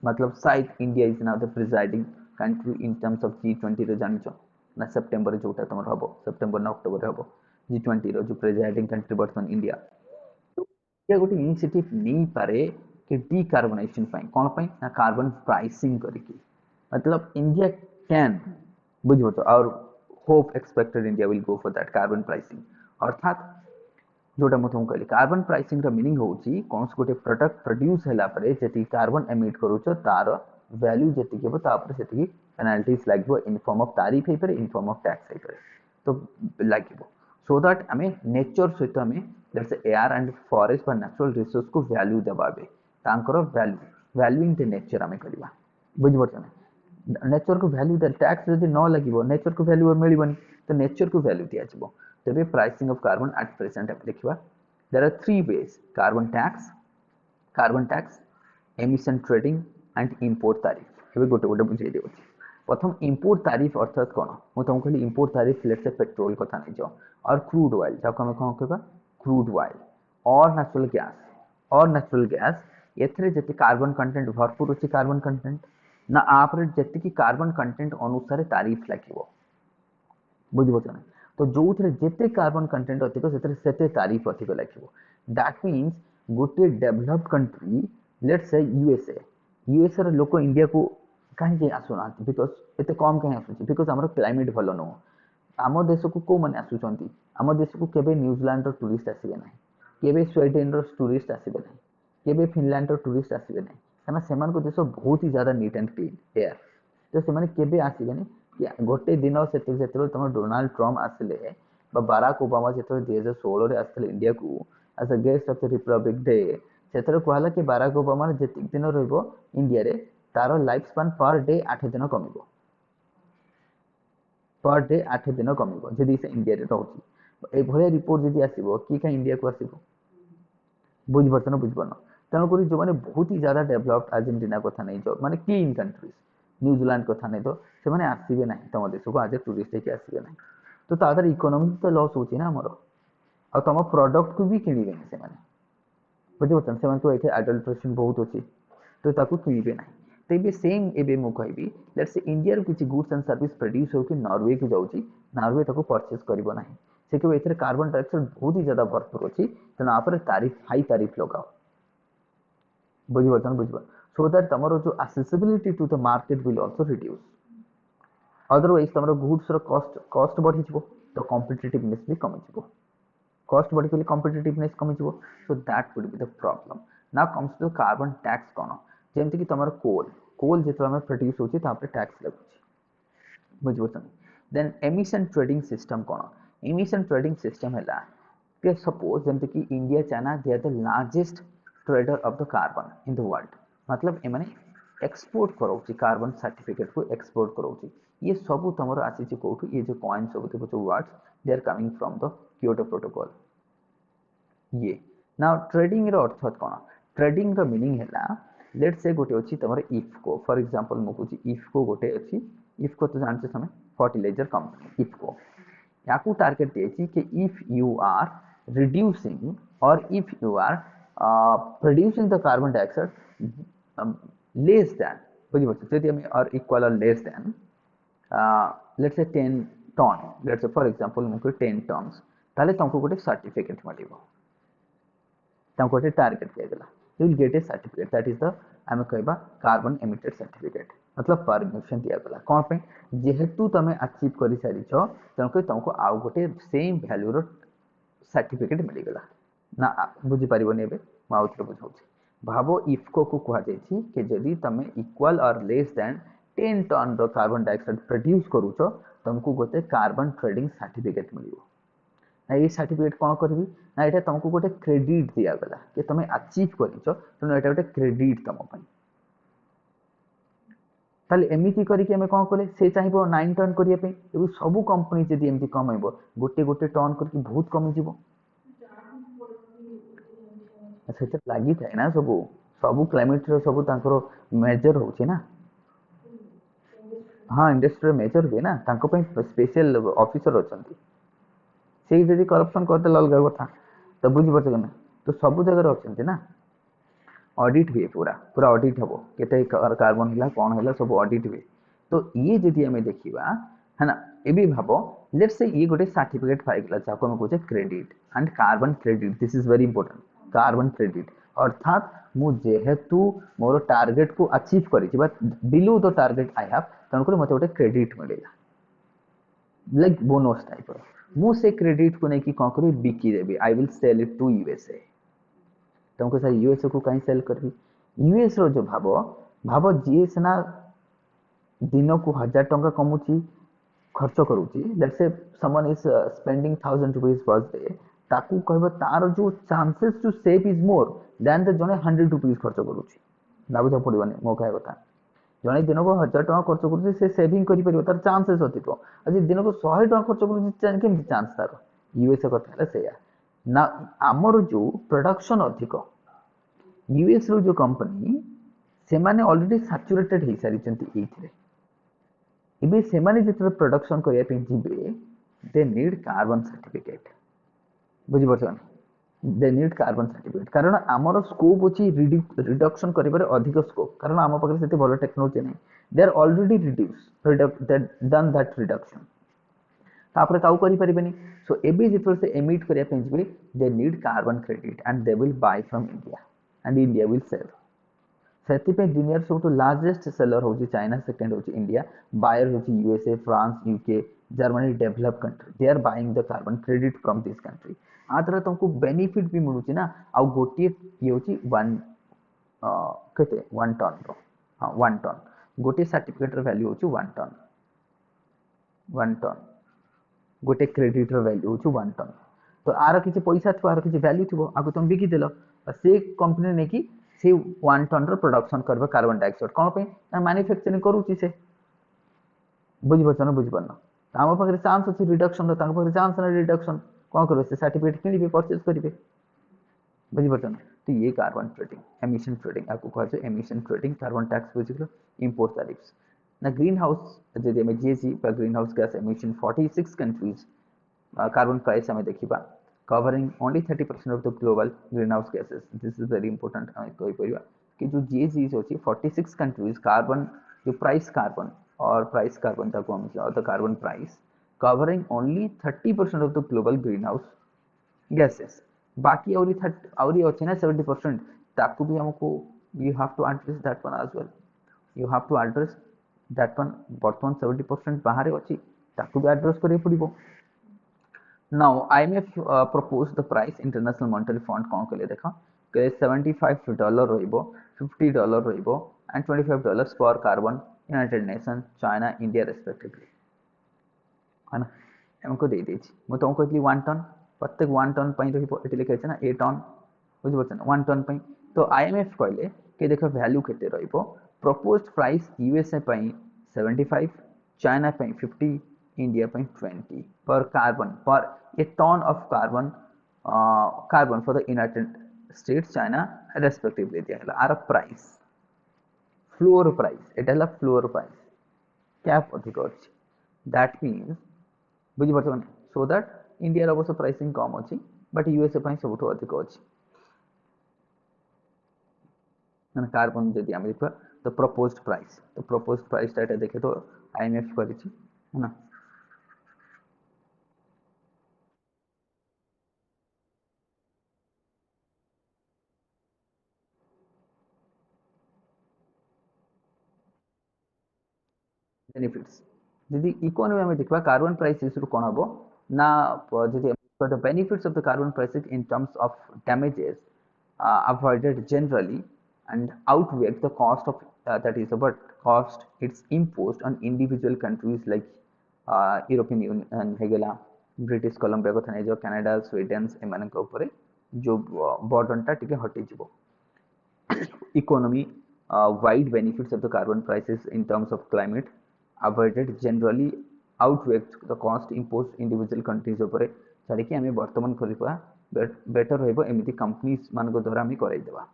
मतलब शायद India is now the presiding country in terms of G20 रे जानिछ ना September जोटा तमर हबो सेप्टेम्बर ना अक्टोबर हबो G20 रो जो प्रिजाइडिंग कंट्री वर्तमान इंडिया तो ये गोटे इनिशिएटिव नहीं पारे कि डीकार्बोनाइजेशन पाई कोन पाई ना कार्बन प्राइसिंग करिकी मतलब इंडिया कैन बुझो तो और hope expected India will go for that carbon pricing अर्थात जोटा मु तुमको कहली कार्बन प्राइसिंग रो मीनिंग होची कोन से गोटे प्रोडक्ट प्रोड्यूस हैला परे जेती कार्बन एमिट करूछ तार वैल्यू जेती केबो तापर सेती पेनल्टीज लागबो इन फॉर्म ऑफ तारीफ हे परे इन फॉर्म ऑफ टैक्स हे परे तो लागबो सो दैट हमें नेचर सहित हमें let's say air and forest पर नेचुरल रिसोर्स को वैल्यू देबाबे तांकर वैल्यूइंग द नेचर हमें करबा बुझ पड़छन नेचर को वैल्यू दे टैक्स यदि न लगिवो नेचर को वैल्यू मिलबनी तो नेचर को वैल्यू दिया जबो तबे pricing of carbon at present हम देखिबा there are three ways carbon tax emission trading and import tariff एबे गोटे गोटे बुझे देउ प्रथम इंपोर्ट तारीफ अर्थात कोन मु तुमको कहली इंपोर्ट तारीफ लेट से पेट्रोल कथा नै जो और क्रूड ऑयल जाको हम कोन कहबा क्रूड ऑयल और नेचुरल गैस एथरे जति कार्बन कंटेंट भरपूर अछि कार्बन कंटेंट ना आप जति की कार्बन कंटेंट अनुसार तारीफ लागिवो बुझिबो छ तो जो थरे जेते कार्बन कंटेंट अधिक सेते सेते तारीफ अधिक लागिवो दैट मींस गोटे developed country let's say USA रे लोक इंडिया को काहे के आसुना बिकॉज़ एते कम काहे आसुची बिकॉज़ हमर क्लाइमेट भलो न आम देश को को माने आसुचंती आम देश को केबे न्यूजीलैंड रो टूरिस्ट आसीबे नै केबे स्वीडन रो टूरिस्ट आसीबे नै केबे फिनलैंड रो टूरिस्ट आसीबे नै काना सेमान को देश बहुत ही ज्यादा नीट एंड क्लीन एयर तो सेमाने केबे आसीबे नै गोटे दिन से तुम डोनाल्ड ट्रम्प आसिले बाराक ओबामा जो 2016 आसते इंडिया को as a guest of the republic day से कहला कि बाराक ओबामा जी दिन इंडिया रे तार लाइफ स्पान पर डे 8 दिन कम पर डे 8 दिन कम जदि से इंडिया रे रोचे ये रिपोर्ट जब आसो कि क्या इंडिया को आसो बुझीपार ना बुझीपार तेणुक जो मैंने बहुत ही ज्यादा डेभलप्ड अर्जेंटीना कथा नहीं जो माने क्लीन कंट्रीज न्यूजीलैंड कथा नहीं तो से मैंने आसबे ना तुम देश को आज ए टूरिस्ट होकर आसबे ना तो तादर इकोनॉमी तो लॉस होची ना हमर आ तुम प्रोडक्ट को भी किणवे से बुझीपार से एडल्ट्रेशन बहुत अच्छी तो ताकू किणवे ना तेज सेम एवं मुझे कहबी लेट्स से इंडिया किसी गुड्स एंड सर्विस प्रोड्यूस हो कि नॉर्वे को जाऊँगी नॉर्वे ताको परचेज करना से केवल ए कार्बन डाइऑक्साइड बहुत ही ज्यादा भरपूर अच्छी तेणु आप तारीफ हाई तारीफ लगाओ बुझीपार बुझीपार सो दैट तुम जो accessibility to the market will also reduce otherwise तुम गुड्स कॉस्ट कॉस्ट बढ़ी तो कॉम्पिटिटिवनेस भी कमी कॉस्ट बढ़ी गले कॉम्पिटिटिवनेस कमी so that would be the problem now comes to carbon tax कौन जमती कि तुम कोल कोल जो आम प्रोड्यूस होची टैक्स लगुच बुझीपार देन एमिशन ट्रेडिंग सिस्टम कौन एमिशन ट्रेडिंग सिस्टम है कि सपोज जमती कि India China they are the largest trader of the carbon in the world मतलब एमाने एक्सपोर्ट कराऊँ कार्बन सर्टिफिकेट को एक्सपोर्ट कराऊँ ये सब तुम आसी कौटू ये जो कॉइन सब देखो जो words they are coming from the Kyoto protocol ये नाउ ट्रेडिंग रो अर्थ कौन ट्रेडिंग रो मीनिंग है लेट से गोटे अच्छी तुम इफ्को फॉर एग्जांपल मुझे इफ्को गोटे अच्छी इफ्को तो जानते समय फर्टिलाइजर कंपनी इफ्को या टार्गेट दिए कि इफ यू आर रिड्यूसिंग और if you are producing the carbon dioxide less than बुझीपार यदि हमें और इक्वल और less than let's say 10 ton let's say for example मुझे 10 टन्स ताले तुमको गोटे सर्टिफिकेट मिलिबो तुमको गोटे टारगेट दिया you will get A certificate that is the आम कहबा कार्बन एमिटेड सर्टिफिकेट मतलब परमिशन दिया गला कौन पे जेहेतु तुम अचीव कर सारी तेणुक तुमको आउ गोटे सेम वैल्यू रो सर्टिफिकेट मिलगला ना बुझीपारे मुझे बुझाऊँ भाव इफ्को को कहुई कि जदि तुम इक्वल और लेस दैन 10 टन रो कार्बन डाइऑक्साइड प्रोड्यूस करुच तुमको गोटे कार्बन ट्रेडिंग सर्टिफिकेट मिल ये सर्टिफिकेट कौन करी ना ये तुमको गोटे क्रेडिट दिगला कि तुम अचीव कर तेणु ये गोटे क्रेडिट तुम ताले एमती करके कौन कले से चाहिए 9 टन करने सब कंपनी जब एमती कमेब गोटे गोटे टन करके बहुत कमिज से लगी थाए ना सब सब क्लाइमेट सब मेजर हो ना हाँ इंडस्ट्री मेजर हुए ना स्पेशल ऑफिसर अच्छा से जब करप्शन करदे अलग कथा तो बुझीपार ना तो सब जगह अच्छा ना ऑडिट हुए पूरा पूरा ऑडिट हम के कार्बन है कौन है सब ऑडिट हुए तो ये जदि आम देखा है ना ये भाव लेट्स से ये गोटे सर्टिफिकेट पाइगला जहाँ आम कहे credit and carbon credit this is very important carbon credit अर्थात मुझेतु मोर टार्गेट को अचीव कर below the target I have तेणुक मत गोटे क्रेडिट मिलेगा लाइक बोनस टाइप मुझे क्रेडिट को लेकिन कौन करी बिकीदेवी I will sell it to USA तुमको सर यूएसए को कहीं सेल करी यूएस रो जो भाव भाव जी सीना दिन को 1000 टंका कमुची खर्च करुच्ची let's say someone is spending 1000 rupees per day ताकू कहब तार जो chances to save is more than the जने 100 रुपीज खर्च करुच्ची ना बुझा पड़ोनी मो कह कथा जड़े दिन को 1000 टका खर्च कर से सेविंग कर तार चांसेस अधिक आज दिन को 100 टका खर्च कर चांस तार यूएसए कथा से ना आमर जो प्रोडक्शन अधिक यूएस रो जो कंपनी से माने ऑलरेडी सैचुरेटेड हो सारी ये से जो प्रोडक्शन करने जीवे दे नीड कार्बन सर्टिफिकेट बुझीपार दे नीड कार्बन सर्टिफिकेट कारण आमर स्कोप अच्छी रिडक्शन कर अधिक स्कोप कारण आम पाखे से भल टेक्नोलोजी नहीं they are already reduce done that reduction तापर ताऊ करि परिबेनी सो एबी जितल से एमिट करिया पे जिबे they need carbon credit and they will buy from India and India will sell सेति पे दुनिया सब लार्जेस्ट सेलर होची चाइना सेकंड होची इंडिया बायर होची USA France UK Germany develop country they are buying the carbon credit from this country आ तरह तुमको बेनिफिट भी मिलुची ना आ गोटे ये होची 1 केते 1 टन रो हां 1 टन गोटे सर्टिफिकेट रो वैल्यू होची 1 टन 1 टन गोटे क्रेडिट वैल्यू हूँ 1 टन तो आर किसी पैसा थो आर किसी वैल्यू थो आगे तुम बिकिदेल से कंपनी नहीं कि से 1 टन प्रोडक्शन कर कार्बन डाइऑक्साइड कौन पे मैन्युफैक्चरिंग करुच्ची से बुझीपार ना बुझीपार आम पाखे चान्स अच्छी रिडक्शन चान्स ना रिडक्शन कौन कर सर्टिफिकेट किଣିବେ परचेज करेंगे बुझीपार ना तो ये कार्बन ट्रेडिंग एमिशन ट्रेडिंग आपको कहा एमिशन ट्रेडिंग कार्बन टैक्स बुझे इम्पोर्ट टैरिफ्स ना ग्रीन हाउस जब आम GST green house gas emission 46 countries carbon price आम देखा covering only 30% of the global green house gases this is very important कहीपर कि जो जीएसटी अच्छी 46 कंट्रीज कार्बन जो प्राइस कार्बन और price carbon the carbon price covering only 30% of the global green house gases बाकी आउरी अच्छे ना 70% ताकू भी हमको you have to address that one as well you have to address that one बर्तमान 70% बाहर अच्छी ताकू भी एड्रेस करिए पड़िबो now IMF propose the price international monetary fund कौन कहले देख $75 रहिबो $50 रहिबो एंड $25 पर carbon United nation China India respectively है ना हमको दे देछि मु तुमको कहली 1 टन प्रत्येक 1 टन पे रही लिखा है ना 8 टन बुझीपार ना 1 टन पे तो आईएमएफ कहले कि देख वैल्यू केते रहिबो प्रपोज्ड प्राइस यूएसए पे 75 चाइना पे 50 इंडिया पे 20 per carbon per a ton of carbon carbon for the United States China respectively दिया आर प्राइस फ्लोर प्राइस एटा फ्लोर प्राइस क्या अधिक अच्छी दैट मीन्स बुझीपार ना सो दैट इंडिया अवश्य प्राइसिंग कम अच्छी बट यूएसए सब अधिक अच्छी कार्बन जदि आम देखा तो प्रपोज्ड प्राइस टाइम देखे तो आईएमएफ कर ना बेनिफिट्स जदि इकोनॉमी आम देखा कार्बन प्राइस कौन हम ना जदि the benefits of the carbon pricing in terms of damages avoided generally and outweigh the cost of that is about cost it's imposed on individual countries like European Union हेगला British Columbia कथा नहीं जो Canada Sweden एमानक ऊपर जो burden टा टिके हटि जिवो economy wide benefits of the carbon prices in terms of climate avoided generally outweigh the cost imposed individual countries ऊपर छाड़ी आम बर्तमान करवा बेटर रही कंपनीज मान द्वारा आम करवा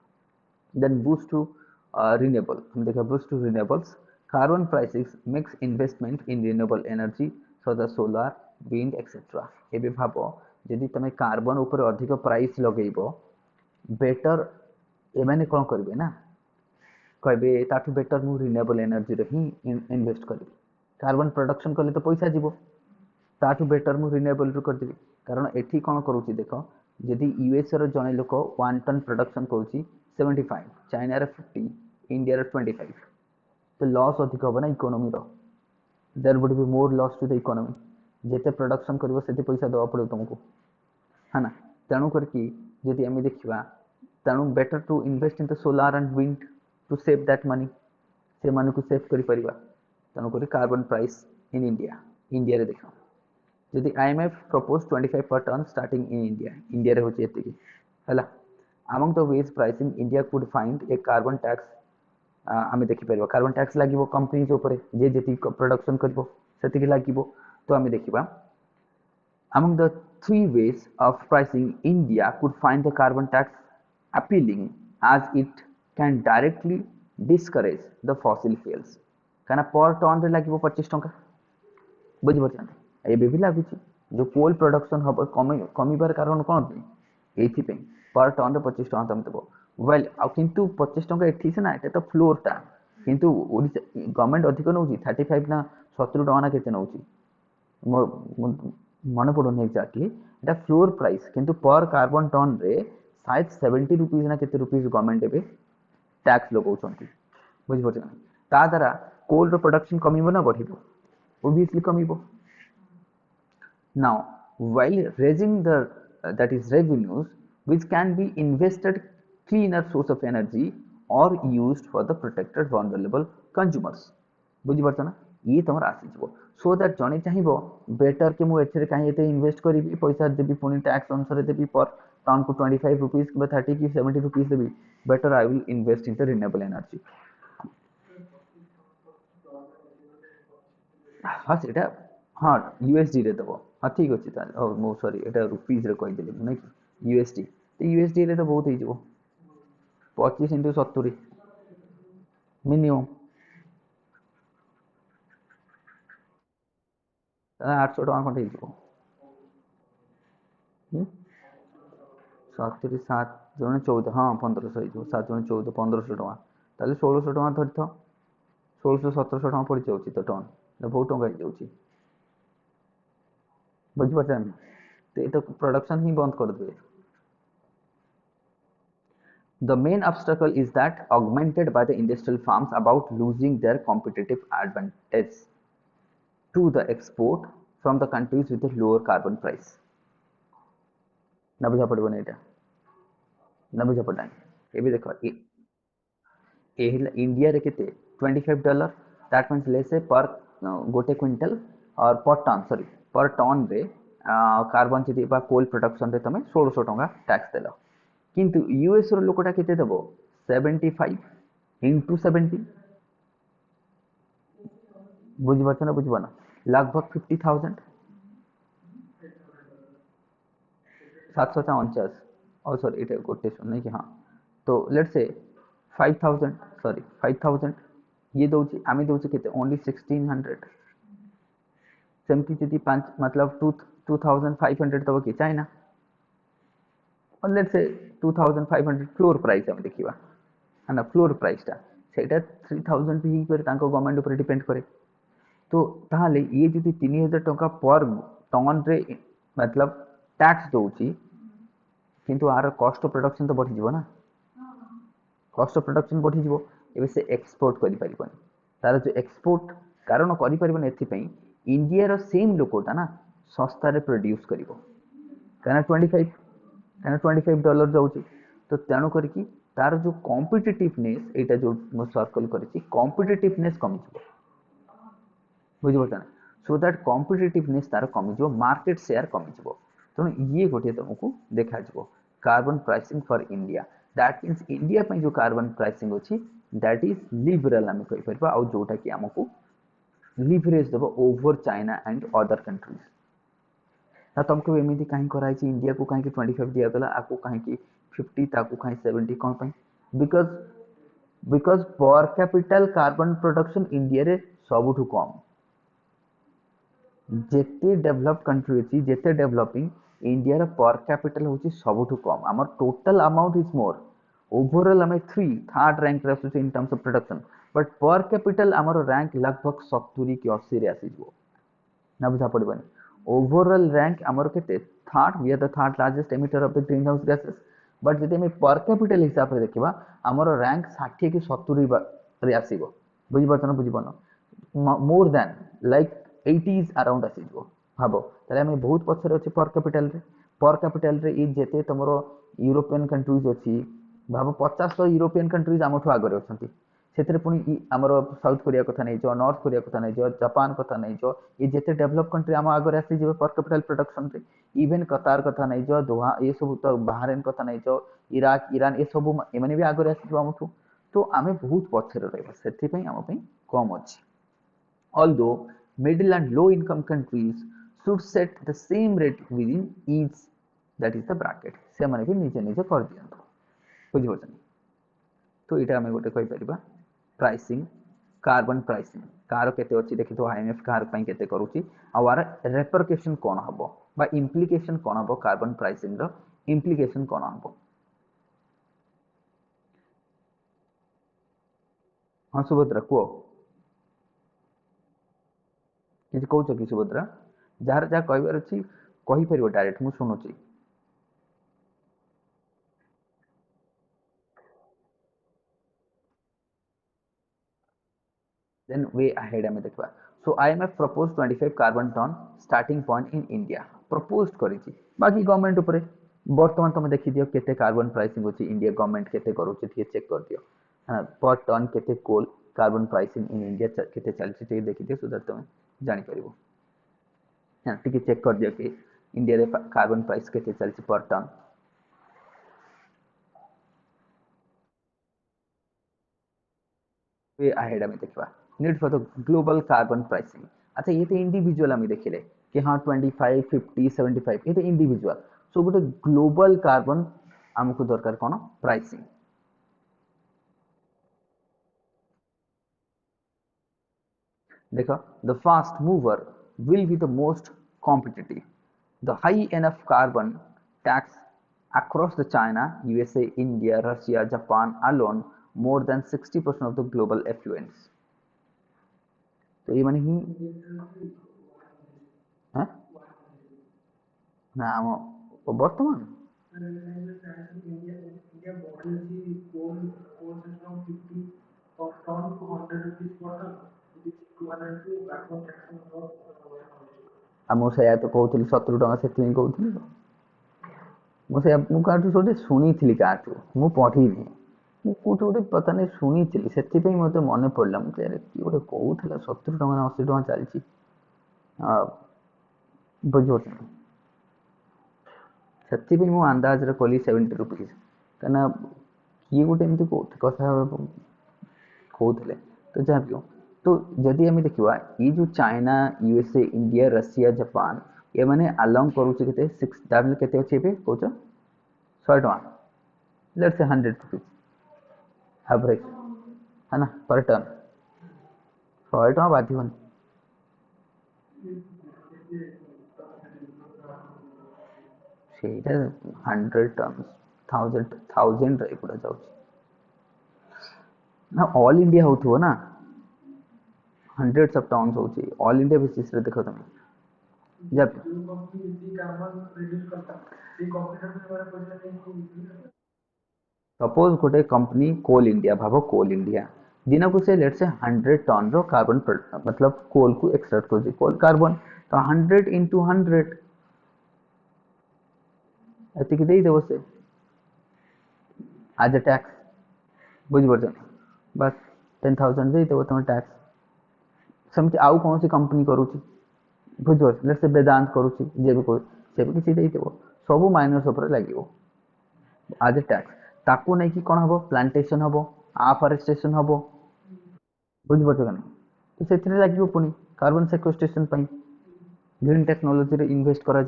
देन बूस्ट टू रिन्यूएबल हम देखा boost to renewables carbon prices makes investment in renewable energy so the solar wind etcetera ये भाव जदि तुम कार्बन उपर अधिक प्राइस लगेब बेटर एमाने कौन करेंगे ना कहे ताठू बेटर मु रिन्यूएबल एनर्जी ही इन्वेस्ट करी कार्बन प्रोडक्शन कले तो पैसा जीव ताठू बेटर मु रिन्यूएबल रू करदेवी कारण एठी कौन करुच्ची देख जदि यूएसए जड़े लोक 1 टन प्रोडक्शन करुच्ची 75 चाइना 50 इंडिया 25 तो लॉस अधिक हम ना economy there would be more loss to the economy जिते प्रोडक्शन कर पैसा देवा पड़ो तुमको है ना तेणु करके जदि आम देखा तेणु better to invest in the solar and wind to save that money से मन को सेव कर तेणुक carbon price in India India रे देखा जदि IMF propose 25 per ton starting in India India रे होची एतिकी हला among the ways pricing India could find a carbon tax आम देखिपर कार्बन टैक्स लगे कंपनीज उपर जे जी प्रोडक्शन कर लगे तो आम देखा among the 3 ways of pricing India could find the carbon tax appealing as it can directly discourage the fossil fuels कहना पर टन रे लगे 25 टंका बुझीपार एबे भी लगुच जो कोल प्रोडक्शन हम कमिबार कारण कौन ये पर टन रे 25 टका तुम देव वेल किंतु 25 टका एठी से ना ये तो फ्लोर टा किंतु गवर्नमेंट अधिक नौ 35 ना 70 टका ना केते नौ मन पड़ोनी एक्जाक्टली एटा फ्लोर प्राइस किंतु पर कार्बन टन रे शायद 70 रुपीज ना केते रुपीज गवर्नमेंट एबे टैक्स लगाउछंती बुझिपार ता द्वारा कोल रो प्रोडक्शन कमिबो ना बढ़िबो obviously कमिबो now while raising the that is revenues which can be invested cleaner source of energy or used for the protected vulnerable consumers बुझिपार ना ये तुम आसीज सो दैट जड़े चाहिए बेटर कि मुझे कहीं इनवेस्ट करी पैसा देवी पुणी टैक्स अनुसार देवी पर टन को 25 रुपीज कि 30 कि 70 rupees Devi better I will invest in the renewable energy. हाँ से हाँ यूएसडी रे दब हाँ ठीक अच्छे मो सरी एटा रुपीज रे कहीदेली ना कि यूएसडी तो यूएसडी रे तो बहुत हो 25 इंटू 70 मिनिमम 800 टका खंडे हो 70 7 जन 14 हाँ 1500 हो 7 जन 14 1500 टका ताले 1600 टका धरी था 1600 1700 टका पड़ जाऊँ तो टन बहुत टका हो जाऊँ बुझीपार तो ये तो प्रोडक्शन ही बंद कर दे। The main obstacle is that augmented by the industrial farms about losing their competitive advantage to the export from the countries with a lower carbon price। ना बुझा पड़ो नहीं ना बुझा पड़ा ये भी देखो इंडिया रे केते $25 दैट मीन्स ले से पर गोटे क्विंटल और पर टन सॉरी पर टन रे कार्बन चेती बा कोल प्रोडक्शन रे तमे 1600 टका टैक्स देलो किंतु यूएस रो लोकटा केते देबो 75 इंटू 70 बुझी पाछ ना बुझबो ना लगभग 50,000 749 और सॉरी इट गोटे सुन नहीं कि हाँ तो लेट्स से 5000 सॉरी 5000 ये दौची आम दौचे केते ओनली 1600 सेमती जदि 5 मतलब 2500 दब कि चाइना और लेट्स से 2500 फ्लोर प्राइस हम देखा है ना फ्लोर प्राइसटा से 3000 भी गवर्नमेंट ऊपर डिपेंड करे तो ताहले ये जदि 3000 टका पर टन रे मतलब टैक्स दौची किंतु आर कॉस्ट ऑफ प्रोडक्शन तो बढ़ी जीवो ना कॉस्ट ऑफ प्रोडक्शन बढ़ी जीवो एबे से एक्सपोर्ट करि परिबन तार जो एक्सपोर्ट कारण करि परिबन एथि पई इंडिया रो सेम लोकोटा ना सस्ता रे प्रोड्यूस करिवो काना 25 डॉलर जाउची तो तेणु करके तार जो कॉम्पिटिटिवनेस एटा जो मो सर्कल करिछि कॉम्पिटिटिवनेस कमी जीवो बुझिबो ना सो दैट कॉम्पिटिटिवनेस तार कमी जीवो मार्केट शेयर कमी जीवो तो ये गोटे तुमको देखा जीवो carbon pricing for India that means India पे जो कार्बन प्राइसिंग अच्छी दैट इज लिबरल आम कही पार आ जोटा कि आमको लिवरेज देव over China and other countries ना तुमको एमती कहीं कराई इंडिया को कहीं 25 दिगला आपको कहीं 50 ताकू कहीं 70 कौन पाई बिकॉज बिकॉज पर कैपिटल कार्बन प्रोडक्शन इंडिया रे सबुठु कम जेते डेवलप्ड कंट्री अच्छी जेते डेवलपिंग इंडिया पर कैपिटल होची सबुठु कम आमर total amount is more overall आम 3rd रैंक रे आसुचे in terms of production but per capital आमर रैंक लगभग 70 कि 80 रे आसीजो ना बुझा पड़बनी ओवरऑल रैंक आमर केते 3rd we are the 3rd largest emitter of the green house gases but जदि हम पर कैपिटल हिसाब रे देखिबा आमर रैंक 60 कि 70 रे आसीबो बुझि पड़छन बुझि पड़न more than like 80s around आसीजो भाबो ताले हम बहुत पछरे अछि पर कैपिटल रे ई जेते तमरो यूरोपियन कंट्रीज अछि भाबो 50 तो यूरोपियन कंट्रीज आमठु आगरे अछंती सेतरे पुनी आमर साउथ कोरिया कथा नै जो नॉर्थ कोरिया कथा नै जो जापान कथा नै जो ये जेते डेवलप कंट्री आम आगरे आसी जेबे पर कैपिटल प्रोडक्शन रे इवन कतार कथा नै जो दोहा ये सब तो बहरीन कथा नै जो इराक ईरान ये सब एमाने भी आगरे आसी जो आमठु तो आमे बहुत पछरे रहबा सेति पई आम पई कम अछि although middle and low income countries should set the same rate within each that is the bracket से माने भी नीचे नीचे कर दियंतो बुझि पछन तो इटा हमें गोटे कहि परिबा प्राइसिंग कार्बन प्राइसिंग कार केते अछि देखि तो आईएमएफ कार पई केते करूची आवार रेपरकेशन कोन हबो बा इंप्लिकेशन कोन हबो कार्बन प्राइसिंग रो इंप्लिकेशन कोन हबो हां सुभद्रा को किसी कौच कि सुभद्रा जार जहाँ कहबार अच्छी कही पार डायरेक्ट मुझे शुणुची then way ahead हमें देखबा so IMF proposed 25 carbon ton starting point in India proposed करिछि बाकी गवर्नमेंट ऊपर वर्तमान तुम देखि दियो केते कार्बन प्राइसिंग होछि इंडिया गवर्नमेंट केते करूछि ठीक चेक कर दियो हां पर टन केते कोल कार्बन प्राइसिंग इन इंडिया केते चलछि ते देखि दियो सो दैट तुम जानि परिबो हां टिके चेक कर दियो कि इंडिया रे कार्बन प्राइस केते चलछि पर टन वे ahead हमें देखवा need for the global carbon pricing अच्छा ये तो इंडिविजुअल हमें देखिले कि हाँ 25 50 75 ये तो इंडिविजुअल सो गोटे ग्लोबल कार्बन हमको दरकार कोन प्राइसिंग देखो the fast mover will be the most competitive the high enough carbon tax across the China, USA, India, Russia, Japan alone more than 60% of the global effluents. तो ये माने ही हाँ ना वो वर्तमान आम से तो कहूली 70 टका से कहूली मुझे मुझे गोटे शुणी क्या मुझे पढ़ी कौट गोटे पता नहीं शुणी से मत मन पड़ा मुझे किए गोटे कहूला 70 टका 80 टका चलती बुझे से मुझे अंदाज कली 70 रुपीज कहीं किए गोटे एमती कथा कहते तो जहाँ भी हो तो जदि आम देखा ये जो China USA India Russia Japan ये मैंने अलाउ करुचे के 6 के अच्छे कौच 100 टका लेट्स से 100 रुपीज एवरेज है ना पर टन 100 टका बाधिबन से 100 टन थाउजेंड एगुड़ा जाऊँ ना ऑल इंडिया हो ना हंड्रेड्स ऑफ टाउन्स होची ऑल इंडिया बेसिस रे देखो तुम जब सपोज गोटे कंपनी कोल इंडिया भाव कोल इंडिया दिन को से लेट से 100 टन रो कार्बन मतलब कोल को एक्सट्रैक्ट कर कोल कार्बन तो 100 into 100 एतिक दे देबो से आज टैक्स बुझ पड़छ बस 10,000 दे देबो तुम टैक्स समझ आउ कौन सी कंपनी करूची बुझ लेट से वेदांत करूची जे भी कोई से भी किसी दे देबो सब माइनस ऊपर लागिवो आज टैक्स ताकू नहीं कि कौन हम प्लांटेशन हम आफ्रेस्टेशन हम बुझे ना तो से लगे पुणी कार्बन सेक्वेस्ट्रेशन ग्रीन टेक्नोलोजी इन्वेस्ट करा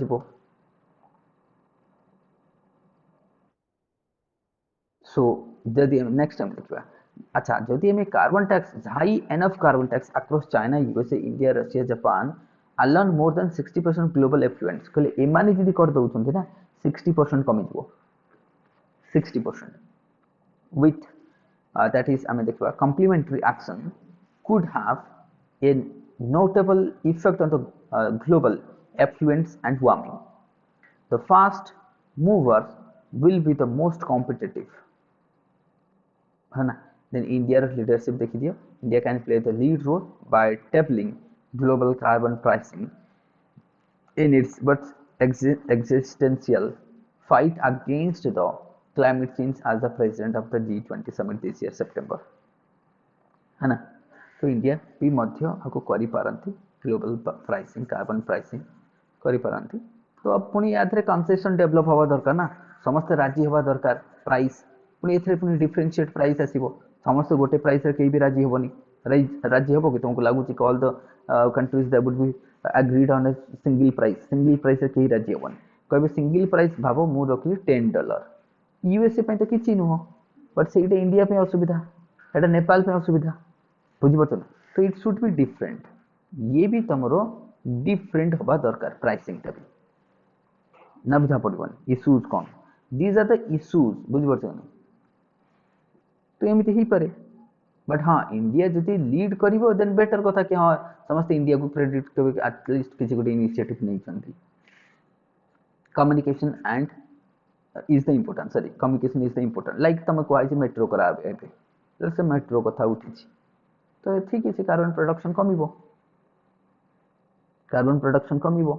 सो जदि नेक्स्ट टाइम देखा अच्छा जदि हमें carbon tax high enough carbon tax across China USA India Russia Japan alone more than 60% global affluence कहले एमाने जदि कर दउछन ना 60% कमी जबो 60% with that is I mean the complementary action could have a notable effect on the global effluents and warming. The fast movers will be the most competitive. Then India's leadership देखी दियो India can play the lead role by tabling global carbon pricing in its but existential fight against the climate change as the president of the G20 summit this year September है ना तो India भी मध्य आपको करी पारंती global pricing carbon pricing करी पारंती तो अब पुणी यादरे कंसेशन डेवलप हवा दरकार ना समस्त राजी हवा दरकार प्राइस पुणी एथरे पुणी डिफरेंशिएट प्राइस आसीबो समस्त गोटे प्राइस रे केही भी राजी होबनी राजी होबो कि तुमको लागु कि all the countries that would B agreed on a single price रे केही राजी होबनी कहबे सिंगल प्राइस भाबो मु रखली $10 यूएसए पे तो किछि नुह बट सेटा इंडिया पे असुविधा एटा नेपाल पे असुविधा बुझिपार ना तो इट शुड बी डिफरेंट ये भी तुमरो डिफरेंट हवा दरकार प्राइसिंग टा भी ना बुझा पड़बन इश्यूज कौन दीज आर द इश्यूज बुझिपार ना तो एमती ही पारे बट हाँ इंडिया जदि लीड करिवो देन बेटर कथा कि हाँ समस्त इंडिया को क्रेडिट करबे एटलीस्ट किसी गोटे इनिशिएटिव नहीं चंदी communication and is the important sorry communication is the important like तुम कहै मेट्रो कराबे एबे से मेट्रो कथा उठी तो ठीक है कार्बन प्रोडक्शन कमिबो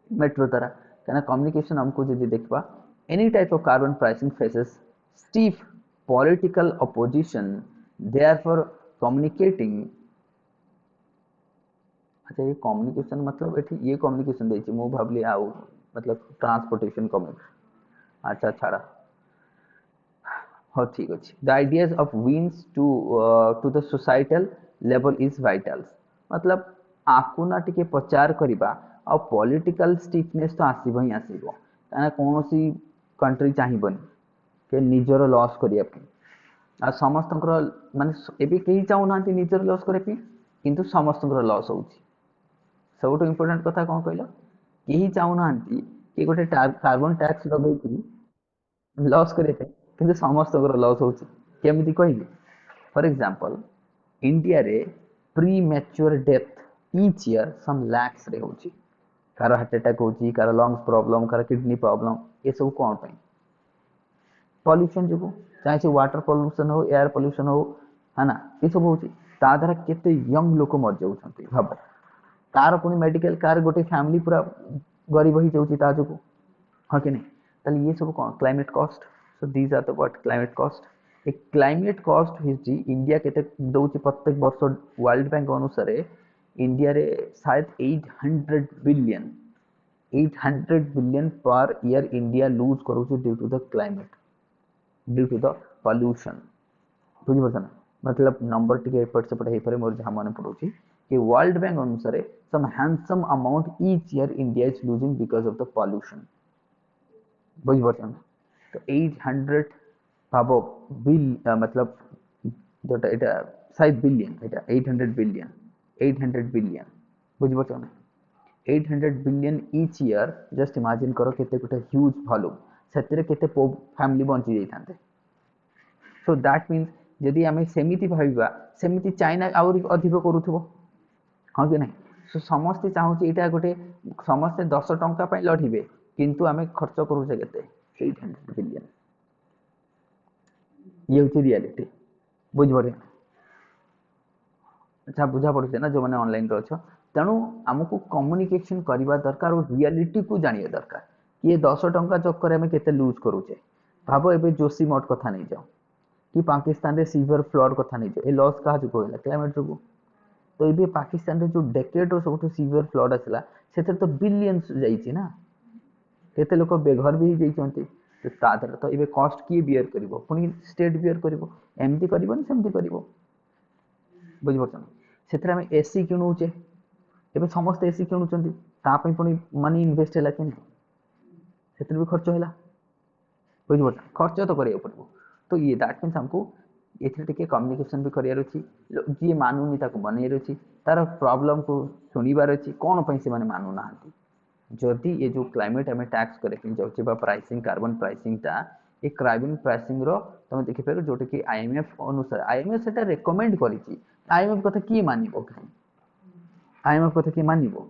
मेट्रो द्वारा कहना कम्युनिकेशन हमको जदि देखबा any type of carbon pricing faces stiff political opposition therefore communicating, अच्छा ये कम्युनिकेशन मतलब ये कम्युनिकेशन देछि मु भाबली आउ मतलब ट्रांसपोर्टेशन कम्युनिकेशन, अच्छा छाड़ा हाँ ठीक अच्छे। The ideas of wins to the societal level is vital, मतलब आपको ना टिके प्रचार करवा आ पॉलिटिकल स्टिफनेस तो आसब ही आसब कहीं कौन सी कंट्री चाहिए के निजर लॉस करने आ समस्त माने एबे कहीं चाहूना निजर लॉस करने किंतु समस्त लॉस हो सब इम्पोर्टेंट कथा कौन कहल कहीं चाहूना कि गोटे कार्बन टैक्स लगे लॉस करने किंतु समस्त लॉस हो केमी कहली फॉर एग्जांपल इंडिया रे प्री मैच्योर death each year some lakhs रे होची, कार हार्ट अटैक होची, कार लंग्स प्रॉब्लम, कार किडनी प्रॉब्लम, ये सब कौन पे पॉल्यूशन जो चाहे से वाटर पॉल्यूशन हो एयर पॉल्यूशन हो है ना, ये सब होची ता द्वारा केते यंग लोक मर जाउछंती भाब तार पुनी मेडिकल कार गोटे फैमिली पूरा गरीब ही जाउची ता जो हाँ कि नहीं, ताले ये सब कौन climate cost, so these are the what climate cost. A climate cost history India केते दउची प्रत्येक वर्ष वर्ल्ड बैंक अनुसार इंडिया रे शायद 800 billion per year India lose करूची due to the climate, due to the pollution बुझिपारछ ना, मतलब नंबर टिके एपट सेपट हो पारे मोर जहाँ मन पड़ुची कि वर्ल्ड बैंक अनुसार some handsome amount each year India is losing because of the pollution बुझिपारछ ना। तो 800 भाव बिल मतलब जोटा एटा शायद बिलियन एटा 800 बिलियन बुझिपारछ ना 800 billion each year just imagine करो केते गोटे ह्यूज वॉल्यूम सेतिरे केते फैमिली बंची जाइथांते, सो दैट मीन्स जदि आम सेमती भाविबा सेमती चाइना आउरी अधिक करुथबो हाँ कि नहीं, सो समस्ते चाहूँ यहाँ गोटे समस्ते 10 टंका लड़े किंतु आम खर्च करुचे केते 800 बिलियन, ये हूँ रियलिटी बुझे अच्छा बुझा पड़े ना जो मैंने ऑनलाइन अच्छ तेणु आमको कम्युनिकेशन करवा दरकार और रियलिटी को जानिए दरकार ये 10 टंका चक्कर आम के लुज करुचे भाव ए जोशी मठ कथा नहीं जाओ कि पाकिस्तान रे सीवियर फ्लड कथा नहीं जाओ ए लॉस क्या जो है क्लाइमेट जो, तो ये पाकिस्तान रे जो डेकेड रो सब सीवियर फ्लड आसला से तो बिलियंस जाइए ना केते लोक बेघर भी जाइए, तो तादर तो ये कस्ट किए बियर कर पुणी स्टेट बियर करमती करमती कर बुझिपार से आम एसी किणुचे एवं समस्त एसी किणुंट पुणी मनी इनभेस्ट है कि नहीं भी खर्च है बुझिपार खर्च तो करा पड़ो, तो ये दैट मीन्स हमको ये कम्युनिकेशन भी करार अच्छी जी मानुनी मनइर अच्छी तार प्रॉब्लम को शुणवार अच्छी कौन से मानुना जदि ये जो क्लाइमेट आम टैक्स करके जाऊे प्राइसिंग कार्बन प्राइसिंग टा ये कार्बन प्राइसिंग तुम देखिपार जोटा कि आईएमएफ अनुसार आईएमएफ से रेकमेंड कर आईएमएफ कथा किए मानिबो आईएमएफ कथा किए मानिबो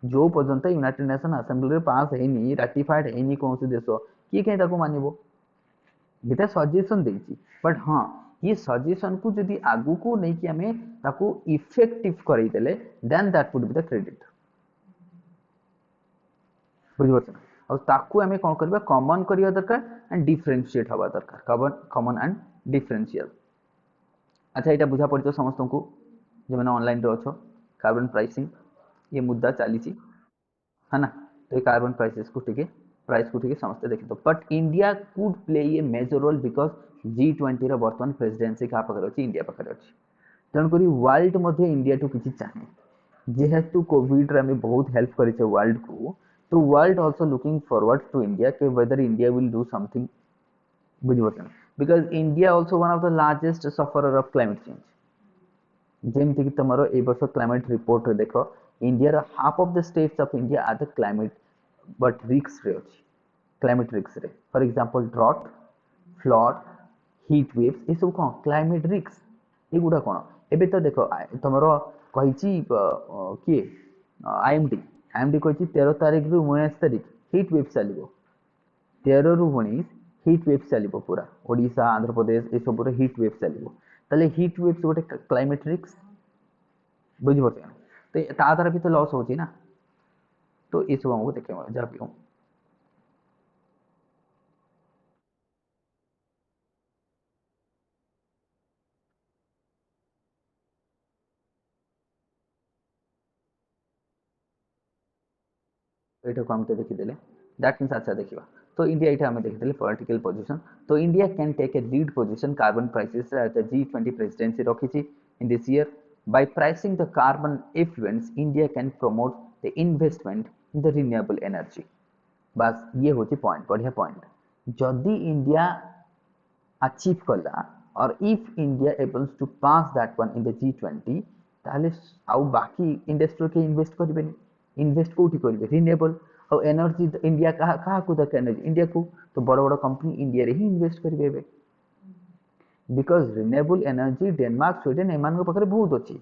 जो पर्यंत यूनाइटेड नेशन असेंबली पास है राटिफाइड है कौन देश किए कहीं मानिबो ये सजेसन देती बट हाँ ये सजेसन को जदि आगु को लेकिन आम ताको इफेक्टिव करदेले then that would be the credit बुझिपार ताकू आम कौन करवा कमन करवा दरकार एंड डिफरेन्शिएट हवा दरकार कमन एंड डिफरेन्शियल। अच्छा यहाँ बुझा पड़ समस्त को जो मैंने ऑनलाइन अच्छो कार्बन प्राइसिंग ये मुद्दा चली है ना, तो ये कार्बन प्राइसेस को टिके प्राइस को टिके समस्ते देखते but India could play a major role because G20 बर्तमान प्रेसिडेंसी क्या पाखे अच्छी इंडिया पाखे अच्छी तेणुक वर्ल्ड इंडिया टू किसी चाहे जेहेतु कोविड रे बहुत हेल्प करे वर्ल्ड को, तो world also looking forward to India के whether India will do something बुझे because India also one of the largest sufferer of climate change जमती कि तुम ए वर्ष क्लाइमेट रिपोर्ट देख India half of the states of India are the climate but risks रे अच्छी क्लाइमेट रिक्स रे for example drought flood heat waves ये सब कौन क्लाइमेट रिक्स एगुड़ा कौन एबे तो देख तुम कही किए आईएमडी कही 13 तारिख रु 19 तारिख हिट वेव चलो 13 रु 19 हिट वेव चलो पूरा ओडिशा आंध्र प्रदेश ये सब हिट वेव चलो ताले हिट वेव्स गोटे क्लाइमेट रिक्स बुझिपार तो ता द्वारा भी तो लॉस होची ना, तो ये सब हमको देखा जहाँ भी हूँ एटा को हम तो देखिदेले दैट मीन्स अच्छा देखिबा तो इंडिया एटा हम देखिदेले पॉलिटिकल पोजीशन तो India can take a lead position carbon prices at the G20 presidency रखिछि in this year by pricing the carbon effluents India can promote the investment in the renewable energy बस ये होची point बढ़िया point जदि India achieve कला और if India ables to pass that one in the G20 ताले आउ बाकी इंडस्ट्री के इन्वेस्ट करिबेनी इन्वेस्ट कोठी करिबे रिन्यूएबल और एनर्जी इंडिया कहा को दरकार एनर्जी इंडिया को तो बड़ बड़ कंपनी इंडिया रे ही इन्वेस्ट करिबे because renewable energy Denmark Sweden एमान पाखे बहुत अच्छी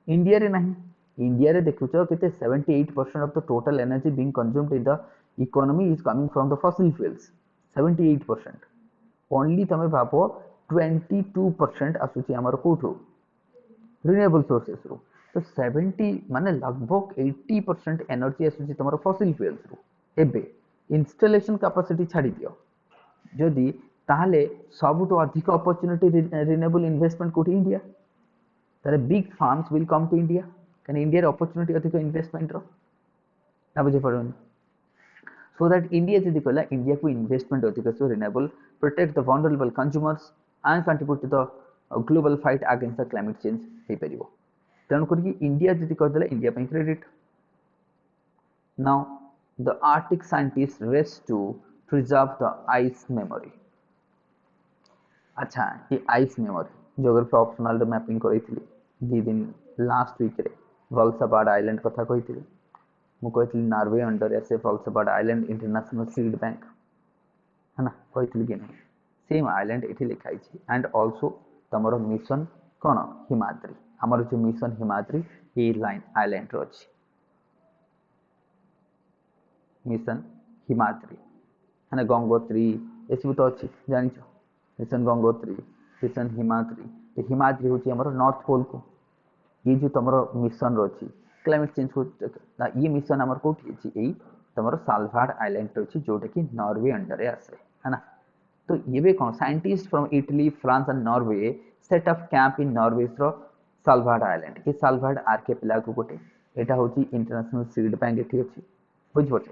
इंडिया रे नहीं इंडिया रे देखुच केते 78% of the total energy being consumed in the economy is coming from the fossil fuels 78% only तमे भाबो 22% आसुची हमर कोठो रिन्यूएबल सोर्सेस रो तो 70 माने लगभग 80% एनर्जी आसुची तमरो फॉसिल फ्यूल्स रो एबे इंस्टॉलेशन कैपेसिटी छाडी दियो जदि ताहले सबुतो अधिक अपॉर्चुनिटी रिन्यूएबल इन्वेस्टमेंट कोठी इंडिया तारे big firms will come to India can India रे अपॉर्चुनिटी अधिक इन्वेस्टमेंट रो ना बुझे पड़ोनी so that India जदि कहला इंडिया को इन्वेस्टमेंट अधिक so renewable protect the vulnerable consumers and contribute to the global fight against the climate change हे परिबो तेन करके इंडिया जदि कहला इंडिया पे credit now the Arctic scientist race to preserve the ice memory अच्छा ये ice memory geography optional mapping करैथिली दी दिन लास्ट वीक रे वल्सबाड आइलैंड कथा कहिथिली मु कहिथिली नॉर्वे अंडर एसे वल्सबाड आइलैंड इंटरनेशनल सीड बैंक है ना कहिथिली कि नहीं सेम आइलैंड एठी लिखाई छी एंड आल्सो तमरो मिशन कोन हिमाद्री हमर जो मिशन हिमाद्री ये लाइन आइलैंड रो अछि मिशन हिमाद्री है ना गंगोत्री एसबु तो अछि जानि छ मिशन गंगोत्री मिशन हिमाद्री हिमाद्री होची हमर नॉर्थ पोल को ये जो तमरो मिशन रोची क्लाइमेट चेंज को ये मिशन हमर कोठी छी एई तमरो साल्वाड आइलैंड रोची जोटा कि नॉर्वे अंडर रे आसे है ना तो ये भी कोन scientist from Italy France and Norway set up camp in Norway रो साल्वाड आइलैंड के साल्वाड आर्किपेलागो गोटे एटा होची इंटरनेशनल सीड बैंक एठी अछि बुझ पछ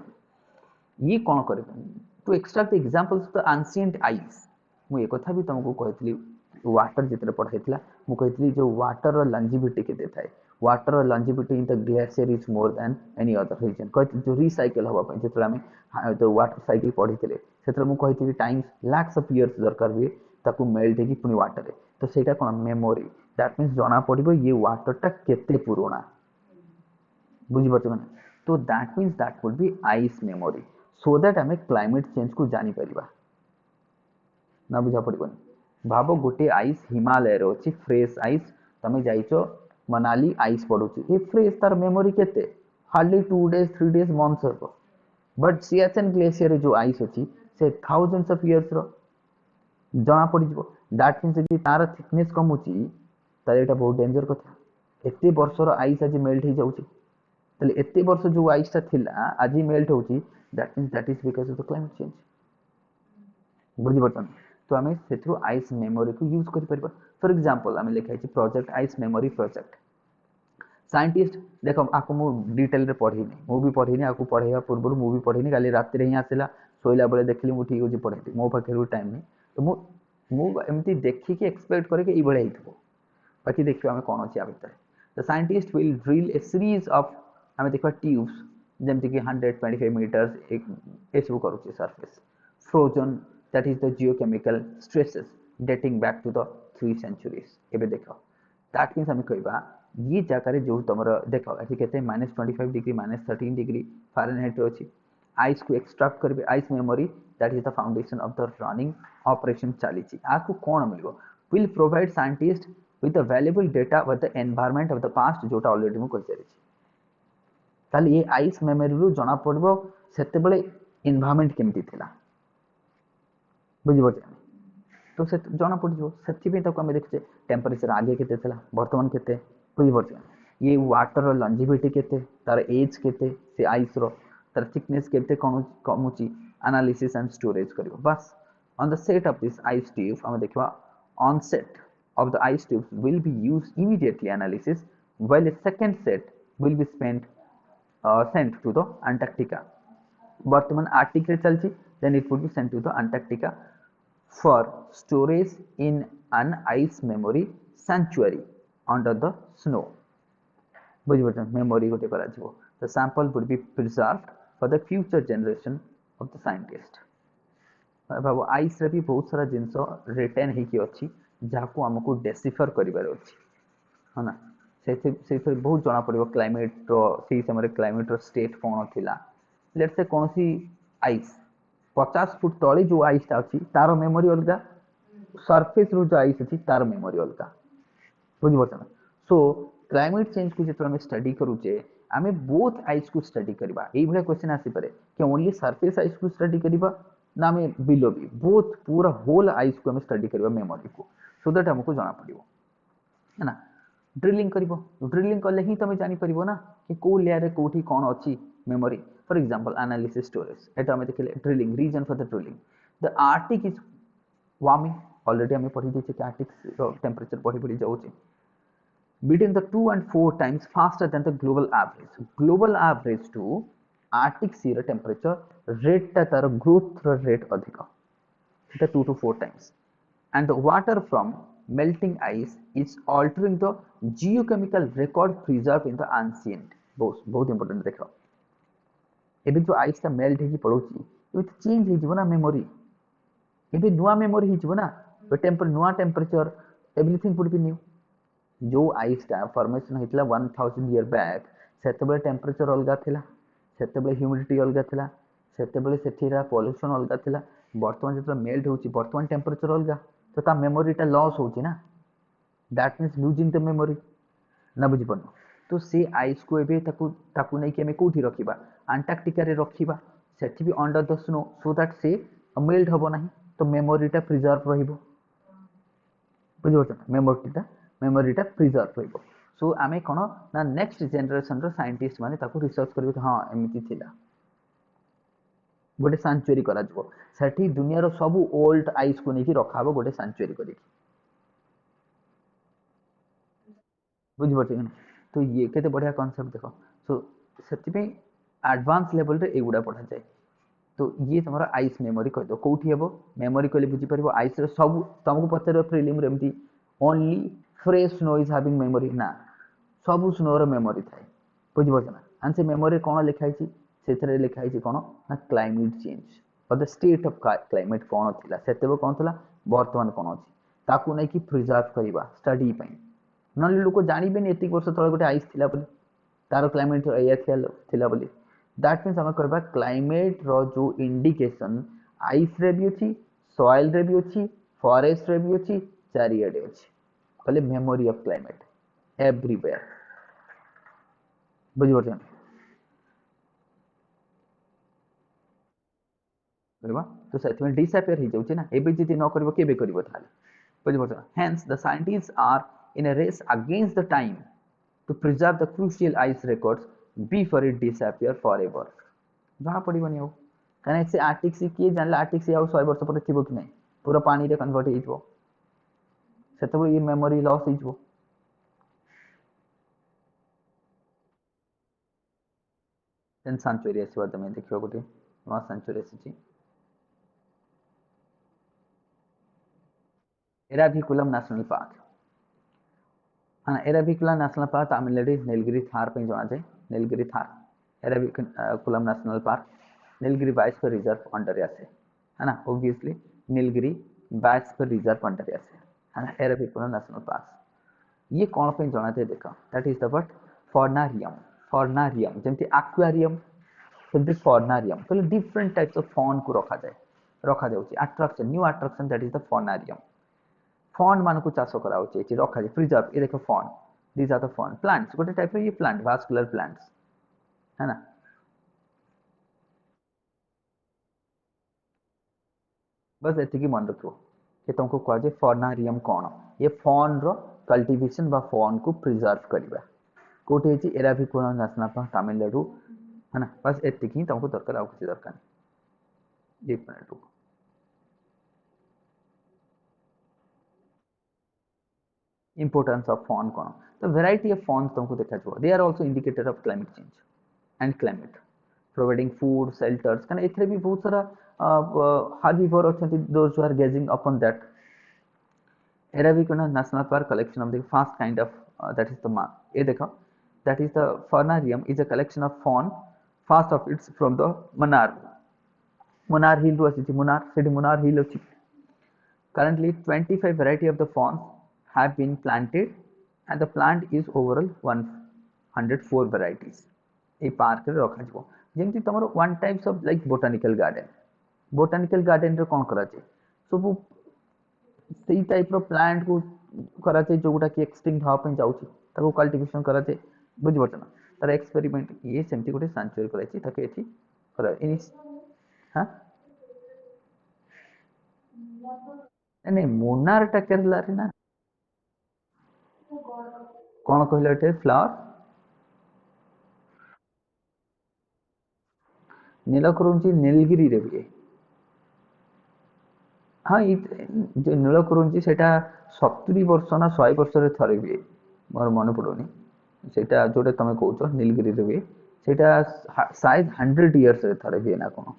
ये कोन करे to extract the examples of the ancient ice मु एक कथा भी तुमको कहतली वाटर जितरे पढ़ाइतला मु कहतली जो वाटर और लंजिविटी केते थाए वाटर और longevity in the glacier is more than any other region कहत जो रिसाइकल होबा पय जितरे हम तो वाटर साइकिल पढ़ितले सेतरे मु कहतली टाइम्स लैक्स ऑफ इयर्स दरकार हुए ताकू मेल्ट हेकी पुनी वाटर रे तो सेटा कोन मेमोरी दैट मींस जणा पड़िबो ये वाटर टा केते पुराना बुझि पछ माने तो that means that would B ice memory so that हमें क्लाइमेट चेंज को जानि परिबा ना बुझा पड़िबनी भाबो गोटे आइस हिमालय रो अछि फ्रेश आइस तमे जाइचो मनाली आइस पडुची ए फ्रेश तार मेमोरी केते हार्डली 2 days 3 days months हो बट सियाचेन ग्लेशियर जो आइस अछि से थाउजेंड्स ऑफ इयर्स रो जणा पड़ी जबो दैट मींस जे तार थिकनेस कमुची तार एटा बहुत डेंजर कथा एते वर्ष रो आइस आज मेल्ट हो जाउची तले एते वर्ष जो आइस ता थिला आज मेल्ट होउची that means that is because of the climate change बुझि पड़तन तो आम से आइस मेमोरी को यूज कर फॉर एग्जांपल आम लिखाई project ice memory project scientist देख आपको मु डिटेल रे पढ़ी मु भी पढ़ी आपको पढ़ाइबा पूर्व मु भी पढ़ी काली रात रे ही आसला सोइला बेले देखली मु ठीक होची पढ़ाई मो पाखे टाइम नहीं तो मु एमती देखी कि एक्सपेक्ट करे कि ई बळे हितबो बाकी देखियो आमे कोन अछि आ भीतर the scientist will drill A series of आमे देखा ट्यूब्स जेमति कि 125 मीटर्स एक एसबु करूची surface frozen that is the geochemical stresses dating back to the 3 centuries एबे देखो that means हम कहबा ये जाकर जो तमरो देखो एथि केते -25 डिग्री -13 डिग्री फारेनहाइट रो अछि आइस को एक्सट्रैक्ट करबे ice memory that is the foundation of the running operation चलीची आकु कोन मिलबो will provide scientist with the valuable data with the environment of the past जोटा ऑलरेडी मु कहि छी ताले ये आइस मेमोरी रो जणा पड़बो सेते बेले एनवायरनमेंट केमति थिला बुझि पड़े तो से जना पड़ जो से आम देखुचे टेम्परेचर आगे केते थला वर्तमान केते बुझि पड़े ये वाटर लंजिविटी केते तार एज केते से आइस रो तार थिकनेस केते कमुची एनालिसिस एंड स्टोरेज करियो बस on the set of this ice tube हम देखबा on set of the ice tubes will be used immediately analysis while a second set will be sent to the Antarctica बर्तमान Arctic रे चलची then it would be sent to the Antarctica for storage in an ice memory sanctuary under the snow बुझिपरछन memory गोटे करा जिवो the sample would be preserved for the future generation of the scientist भाव ice रे भी बहुत सारा जिनस retain होकी अच्छी जहाँ को आमको डेसीफर करिवार अछि है ना से बहुत जना पड़ो क्लाइमेट रो समय क्लाइमेट रो स्टेट कौन थिला लेट्स से कौन सी आइस 50 फुट तले जो आइसटा अच्छी तार मेमोरी अलग सरफेस रू जो आइस अच्छी तार मेमोरी अलग बुझिपार सो क्लाइमेट चेंज को जो स्टडी करूचे आम बोथ आइस को स्टडी करवा ये क्वेश्चन आसीपे कि ओनली सरफेस आइस को स्टडी करवा ना आम बिलो भी बोथ पूरा होल आइस को स्टडी करवा मेमोरी को सो दैट हमको जना पड़ो है ना ड्रिलिंग करिवो ड्रिलिंग कले ही तुम जानी परिवो ना कि को लेयर रे कोठी कोन अछि memory for example analysis storage एटा हम देखले drilling reason for the drilling the Arctic is warming already हमें पढ़ी देछे कि आर्टिक टेंपरेचर बढ़ी जाउछे between the 2 and 4 times faster than the global average. Global average to Arctic sea temperature rate tar growth rate adhika. It 2 to 4 times. And the water from melting ice is altering the geochemical record preserved in the ancient. बहुत important देखो. एबे जो ice ता melt हेकी पड़ोची एबे change हे जीवो ना memory एबे नुआ मेमोरी हे जीवो ना नुआ temperature everything would be new जो आइसटा फॉर्मेशन होता 1000 ईयर बैक से टेम्परेचर अलग थिला से ह्यूमिडिटी अलग थिला से पॉल्यूशन अलग थिला बर्तमान जो मेल्ट होची बर्तमान टेम्परेचर अलग तो ता मेमोरीटा लॉस होची ना that means losing the memory ना बुझी पड़ो तो से आइस को एबे ताकू नहीं कि हमें कोठी रखिबा अंटार्कटिका रे रखिबा सेठी भी under the snow so that से मेल्ट हबो नहीं तो मेमोरीटा प्रिजर्व रहिबो बुझी पड़ो मेमोरीटा प्रिजर्व रहिबो सो आमे कोन ना नेक्स्ट जनरेशन रो साइंटिस्ट माने ताकू रिसर्च करबे कि हां एमिति थिला गोटे सैंक्चुअरी करा जबो सेठी दुनिया रो सब ओल्ड आइस को नेकी रखाबो गोटे सैंक्चुअरी करी बुझी पड़छ कि तो ये केते बढ़िया कांसेप्ट देखो सो सेति पे एडवांस लेवल रे एगुडा पढ़ा जाए तो ये तुम्हारा आइस मेमोरी कह दो कोठी हेबो मेमोरी कहले बुझी परबो आइस रे सब तुमको पचार प्रिलिम रे एमती only fresh snow is having memory ना सब स्नो रो मेमोरी थाए बुझी पड़छ ना एंड से मेमोरी कोन लिखा हिची सेथरे लिखा हिची कोन ना क्लाइमेट चेंज और द स्टेट ऑफ क्लाइमेट कोन थिला सेतेबो कोन थिला वर्तमान कोन अछि ताकू नै कि प्रिजर्व करिवा स्टडी पई नले लोक जानिबेनी एतिक वर्ष तळे गोटे आइस थिला बोली तार क्लाइमेट एया थिला बोली दैट मीन्स हम कहबा क्लाइमेट रो जो इंडिकेशन आइस रे भी अछि सॉइल रे भी अछि फॉरेस्ट रे भी अछि चारियाडे अछि कहले मेमोरी ऑफ क्लाइमेट एवरीवेयर बुझि पड़छ करबा तो सेतमे डिसअपियर हो जाउछि ना एबे जति न करबो केबे करबो थाले बुझि पड़छ hence the scientists are in a race against the time to preserve the crucial ice records before it disappear forever जहाँ पड़िबनी हो कने से आर्टिक सी किए जानला आर्टिक सी आउ 100 वर्ष पर थिबो कि नहीं पूरा पानी रे कन्वर्ट हेइथबो सेतबो ये मेमोरी लॉस हेइथबो देन सेंचुरी आसीबा तमे देखियो गोटे नो सेंचुरी आसी एराभिकुलम नेशनल पार्क हाँ एराभिकुलम नेशनल पार्क तमिलनाडु नीलगिरी थार पे जाना जाए Nilgiri Thar Eravikulam national park Nilgiri biosphere reserve under आसे है ना obviously Nilgiri biosphere reserve under आसे है ना एराभिकुलम नेशनल पार्क ये कौन पे जाना थे देखा दैट इज द वर्ड फॉर्नारियम जमती एक्वेरियम सेमती फॉर्नारियम तो डिफरेंट टाइप्स ऑफ फॉन को रखा जाउची attraction new attraction that is the fernarium fern मान को चाष करा रखा जाए प्रिजर्व ये देखो fern these are the fern plants गोटे टाइप ये प्लांट वास्कुलर प्लांट्स है ना बस एतिकी मन रखो कि तुमको कह जाए फॉर्नारियम कौन ये फॉन रो कल्टीवेशन बा फॉन को प्रिजर्व करबा कोठी अछि एराभिकुलम नेशनल पार्क तमिलनाडु है ना बस एतिकी तुमको दरकार आउ किसी दरकार नहीं एक मिनट रुको importance of fawn कौन the variety of fawns तुमको देखा जाओ they are also indicator of climate change and climate providing food shelters कहना एथरे भी बहुत सारा हार्बिवर अछंती those who are gazing upon that area भी कोना national park collection of the first kind of that is the ये देखो that is the fernarium is a collection of fern first of its from the Munnar hill रु आसी मुनार सेठी मुनार हिल अछि currently 25 variety of the fawns have been planted and the plant is overall 104 varieties ए park रे रखा जिवो जेमति तमरो one types of like botanical garden रे कोन करा छै सब सेई टाइप रो प्लांट को करा छै जोटा कि एक्सटिंक्ट हा पे जाउ छै ताको कल्टीवेशन करा छै बुझ बट ना तार एक्सपेरिमेंट ये सेमति गोटे सेंचुरी करा छै ताके एठी करा इन हां नहीं मुनार टा केरला रे ना कौन कहले एटे फ्लावर नीलकुरुंची नीलगिरी रे भी हाँ जो नीलकुरुंची सेटा 70 वर्ष ना 100 वर्ष रे थरे भी मोर मन पड़ोनी सेटा जोटे तमे कहउछो नीलगिरी रे भी सेटा शायद 100 इयर्स रे थरे भी ना कोन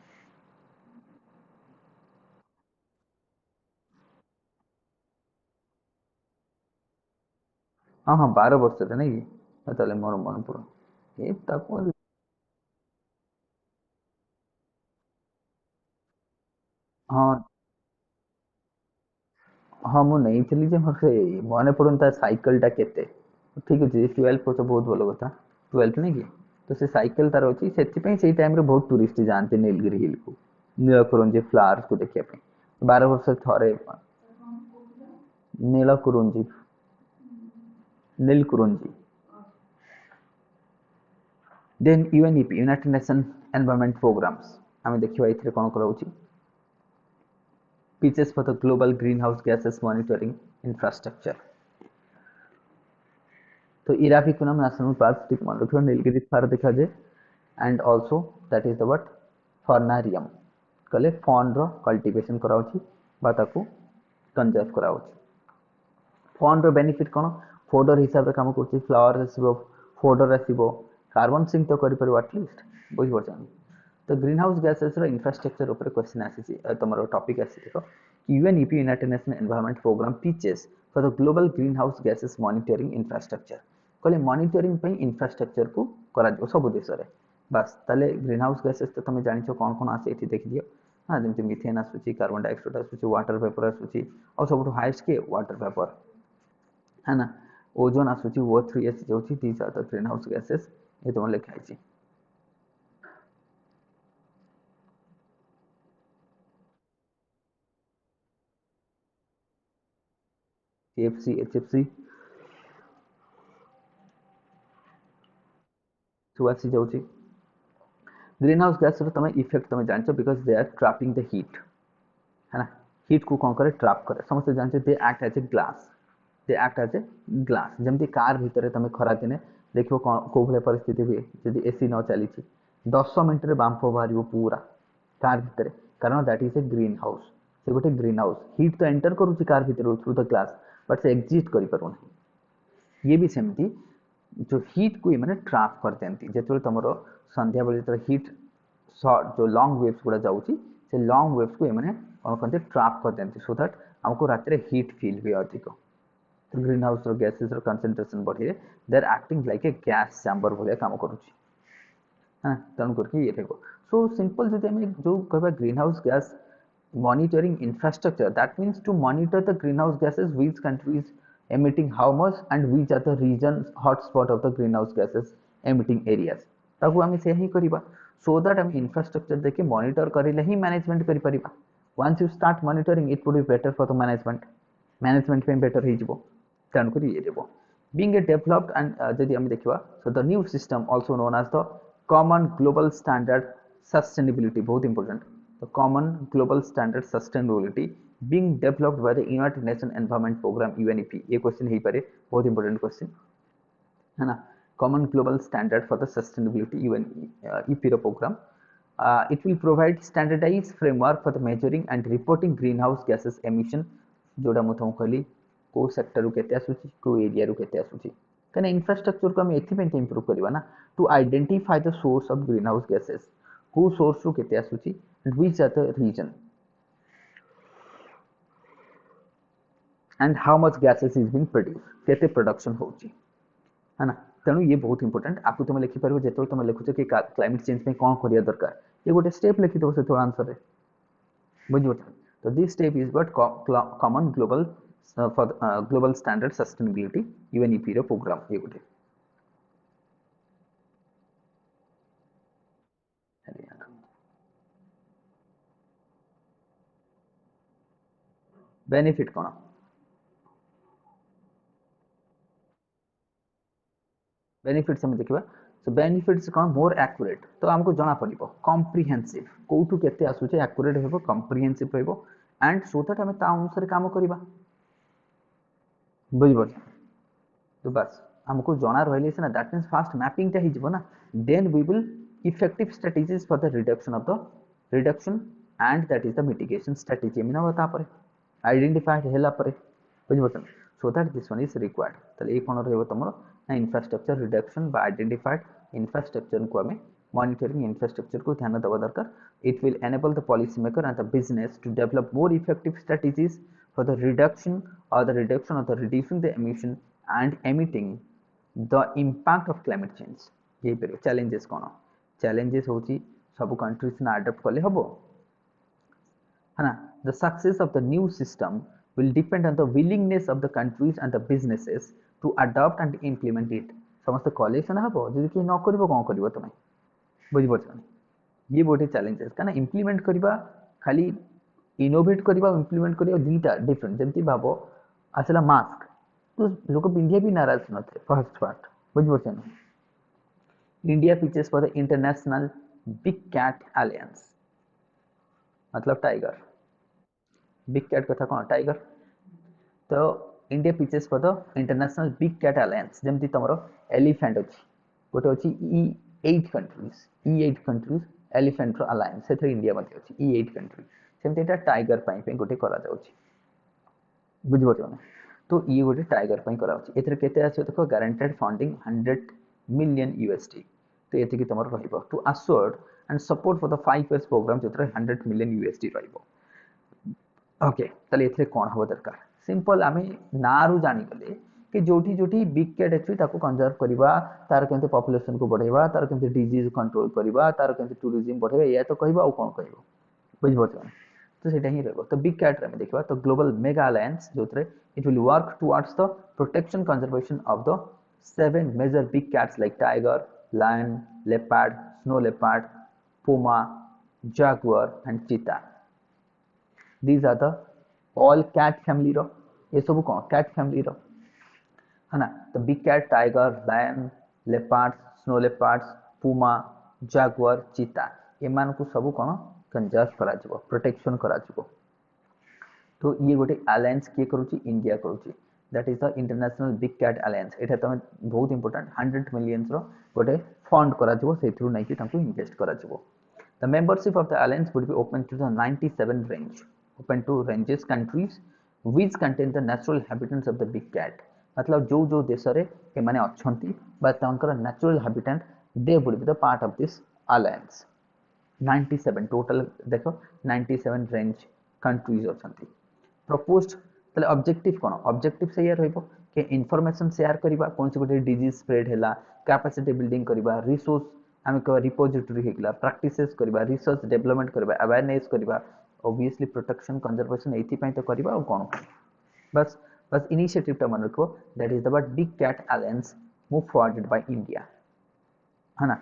हाँ हाँ 12 वर्ष रे नहीं ताले मोर मन पड़ो ए ताको हाँ हाँ मु नहीं थी जे मोर मन पड़न ता साइकिल टा केते ठीक अछि 12 को तो बहुत भलो कथा 12 नहीं कि तो से साइकिल तार अछि सेति पई सेई टाइम रे बहुत टूरिस्ट जानते नीलगिरी हिल को नीलकुरुंजी फ्लावर्स को देखिया पे 12 वर्ष थरे Neelakurinji Neelakurinji then UNEP United Nation environment programmes आमे देखिबा इथरे कोन कराउची pitches for the global greenhouse gases monitoring infrastructure तो इराफिकुनम नेशनल पार्क टिक मन रखियो नीलगिरी फार देखा जे and also that is the what fernarium कले फॉन रो कल्टीवेशन कराउची बा ताकू कंजर्व कराउची फॉन रो बेनिफिट कोन फोडर हिसाब रे काम करची फ्लावर आसीबो फोडर आसीबो कार्बन सिंक तो करि परबो एटलीस्ट बुझ परछन तो ग्रीन हाउस गैसेस रो इंफ्रास्ट्रक्चर ऊपर क्वेश्चन आसी तमरो टॉपिक आसी देखो UNEP United Nation Environment Programme pitches for the global green house gases monitoring infrastructure कहले मॉनिटरिंग पे इंफ्रास्ट्रक्चर को करा जो सब देश रे बस ताले ग्रीन हाउस गैसेस तो तुम जानिछो कोन कोन आसे एठी देखि दियो हां जेमति मीथेन आसुची कार्बन डाइऑक्साइड आसुची वाटर वेपर आसुची और सबटु हाईएस्ट के वाटर वेपर है ना ओजोन आसुची O3 एस जोची these are the green house gases ये तुम लिखाई छी CFC HFC सब आसी जाउची ग्रीन हाउस गैस रो तमे इफेक्ट तमे जानछो because they are trapping the heat है ना हीट को कोन करे ट्रैप करे समस्त जानछो they act as a glass they act as a glass जेमति कार भीतर तमे खरा दिने देखियो को भले परिस्थिति हुए यदि एसी न चली छी 10 मिनिट रे बांफ बाहरियो पूरा कार भीतर कारण that is a green house से गोटे ग्रीन हाउस हीट तो एंटर करूची कार भीतर थ्रू द ग्लास बट से एग्जिस्ट करि पारो ये भी सेमती जो हीट को माने ट्रैप कर देंती जेतबे तमरो संध्या बेले तो हीट शॉर्ट जो लॉन्ग वेव्स गुड़ा जाउची से लॉन्ग वेव्स को माने कोन कहते ट्रैप कर देंती सो दैट हमको रात रे हीट फील हुए अधिक तो ग्रीन हाउस रो गैसेस रो कंसंट्रेशन बढ़े they are acting like a gas chamber भले काम करूची हां तन करके ये देखो सो सिंपल जदि हम जो कहबा green house gas monitoring infrastructure that means to monitor the greenhouse gases which countries emitting how much and which are the regions hotspot of the greenhouse gases emitting areas ताकू आम से ही करिबा so that आम infrastructure देके monitor करिले ही management करि परिबा once you start monitoring it would be better for the management पे better ही जिवो तन करी ये देबो being a developed and जदि हम देखिबा so the new system also known as the common global standard sustainability बहुत important the common global standard sustainability being developed by the United Nations Environment Program UNEP ये question ही परे बहुत important question है ना common global standard for the sustainability UNEP program it will provide standardized framework for the measuring and reporting greenhouse gases emission जोड़ा मु तुम कहली को सेक्टर रु केते आसुची को एरिया रु केते आसुची कने इंफ्रास्ट्रक्चर को हम एथि पे इंप्रूव करबा ना to identify the source of green house gases हु सोर्स रु केते आसुची and which are the reason and how much gases is being produce केते प्रोडक्शन होची है ना। तेणु ये बहुत इंपोर्टेंट आपको तुम लिखिपार जो तुम लिखुच कि क्लाइमेट चेंज में कौन करिया दरकार ये गोटे स्टेप लिखिदेव से आंसर रे बुझ। तो this step is what common global for global standard sustainability UNEP रो प्रोग्राम ये गोटे बेनिफिट कौन बेनिफिट्स हम देखा सो बेनिफिट्स कौन मोर एक्यूरेट तो हमको जना पड़ो कम्प्रिहेंसिव कौटू केते आसुचे एक्यूरेट हो कम्प्रिहेंसिव रहिबो एंड सो दैट हमें ता अनुसार काम करबा बुझ तो बस हमको जना रहिले से ना दैट मींस फास्ट मैपिंग टा ही जीवो ना then we will effective strategies for the reduction of the reduction and that is the mitigation strategy मीना बता परे आइडेंटिफाइड हेला परे बुझ so that this one is required तले ए कोन रहबो तमरो ना infrastructure reduction by identified infrastructure को हमें मॉनिटरिंग इंफ्रास्ट्रक्चर को ध्यान देवा दरकार it will enable the policy maker and the business to develop more effective strategies for the reduction or the reduction of the reducing the emission and emitting the impact of climate change ये पे challenges कौन challenges होची सब countries ना adopt करले हबो है ना the success of the new system will depend on the willingness of the countries and the businesses to adopt and implement it समस्त कॉलेज ना हबो जदि कि न करबो कोन करबो तमे बुझि पछन ये बोटे challenges काना implement करबा खाली इनोवेट करबा इंप्लीमेंट करबा दीटा डिफरेंट जेमती भाबो आसला मास्क तो लोक पिंधिया भी नाराज नथे फर्स्ट पार्ट बुझ पछन India pitches for the international big cat alliance मतलब टाइगर बिग कैट कथा कोन टाइगर तो India pitches for the international big cat alliance जेमती तमरो एलिफेंट अछि गोटे अछि ई8 कंट्रीज एलिफेंट रो अलायंस सेथरे इंडिया मध्ये अछि ई8 कंट्री सेमती एटा टाइगर पाई पे गोटे करा जाउछि बुझ पछन तो ये गोटे टाइगर पाई करा जाउछि एथरे केते आछो देखो गारंटेड फंडिंग 100 मिलियन यूएसडी तो एथि कि तमर रहिबो to assure and support for the 5 years programme जेथरे 100 मिलियन यूएसडी रहिबो ओके तले एथरे कोन हबो दरकार सिंपल आमे नारु जानि गले कि जोठी जोठी बिग कैट अछि ताको कंजर्व करबा तार केंते पॉपुलेशन को बढ़ेबा तार केंते डिजीज कंट्रोल करबा तार केंते टूरिज्म बढ़ेबा या तो कहबा और कोन कहबो बुझ पछन तो सेटा ही रहबो तो बिग कैट रे में देखबा तो ग्लोबल मेगा अलायंस जोथरे it will work towards the protection conservation of the 7 major big cats like tiger lion leopard snow leopard puma jaguar and cheetah these are the all cat family रो ये सब कोन cat family रो है ना तो big cat tiger lion leopards snow leopards puma jaguar चीता एमान को सब कोन कंजर्व करा जिवो प्रोटेक्शन करा जिवो तो ये गोटे अलायंस के करूची इंडिया करूची that is the international big cat alliance एटा तमे बहुत इंपोर्टेंट 100 मिलियंस रो गोटे फंड करा जिवो सेथरु नै कि तांको इन्वेस्ट करा जिवो the membership of the alliance would be open to the 97 range open to ranges countries which contain the natural habitats of the big cat मतलब जो देश रे के माने अछंती बा तांकर natural habitat they would be the part of this alliance 97 total देखो 97 range countries अछंती proposed तले ऑब्जेक्टिव कोन ऑब्जेक्टिव से ये रहबो के इंफॉर्मेशन शेयर करबा कोन से गोटे डिजीज स्प्रेड हैला कैपेसिटी बिल्डिंग करबा रिसोर्स हम को रिपोजिटरी हेगला प्रैक्टिसेस करबा रिसर्च डेवलपमेंट करबा अवेयरनेस करबा ऑब्वियसली प्रोटेक्शन कंजर्वेशन एथि पई तो करबा और कोन बस बस इनिशिएटिव टा मन रखो that is the but big cat alliance move forwarded by India है ना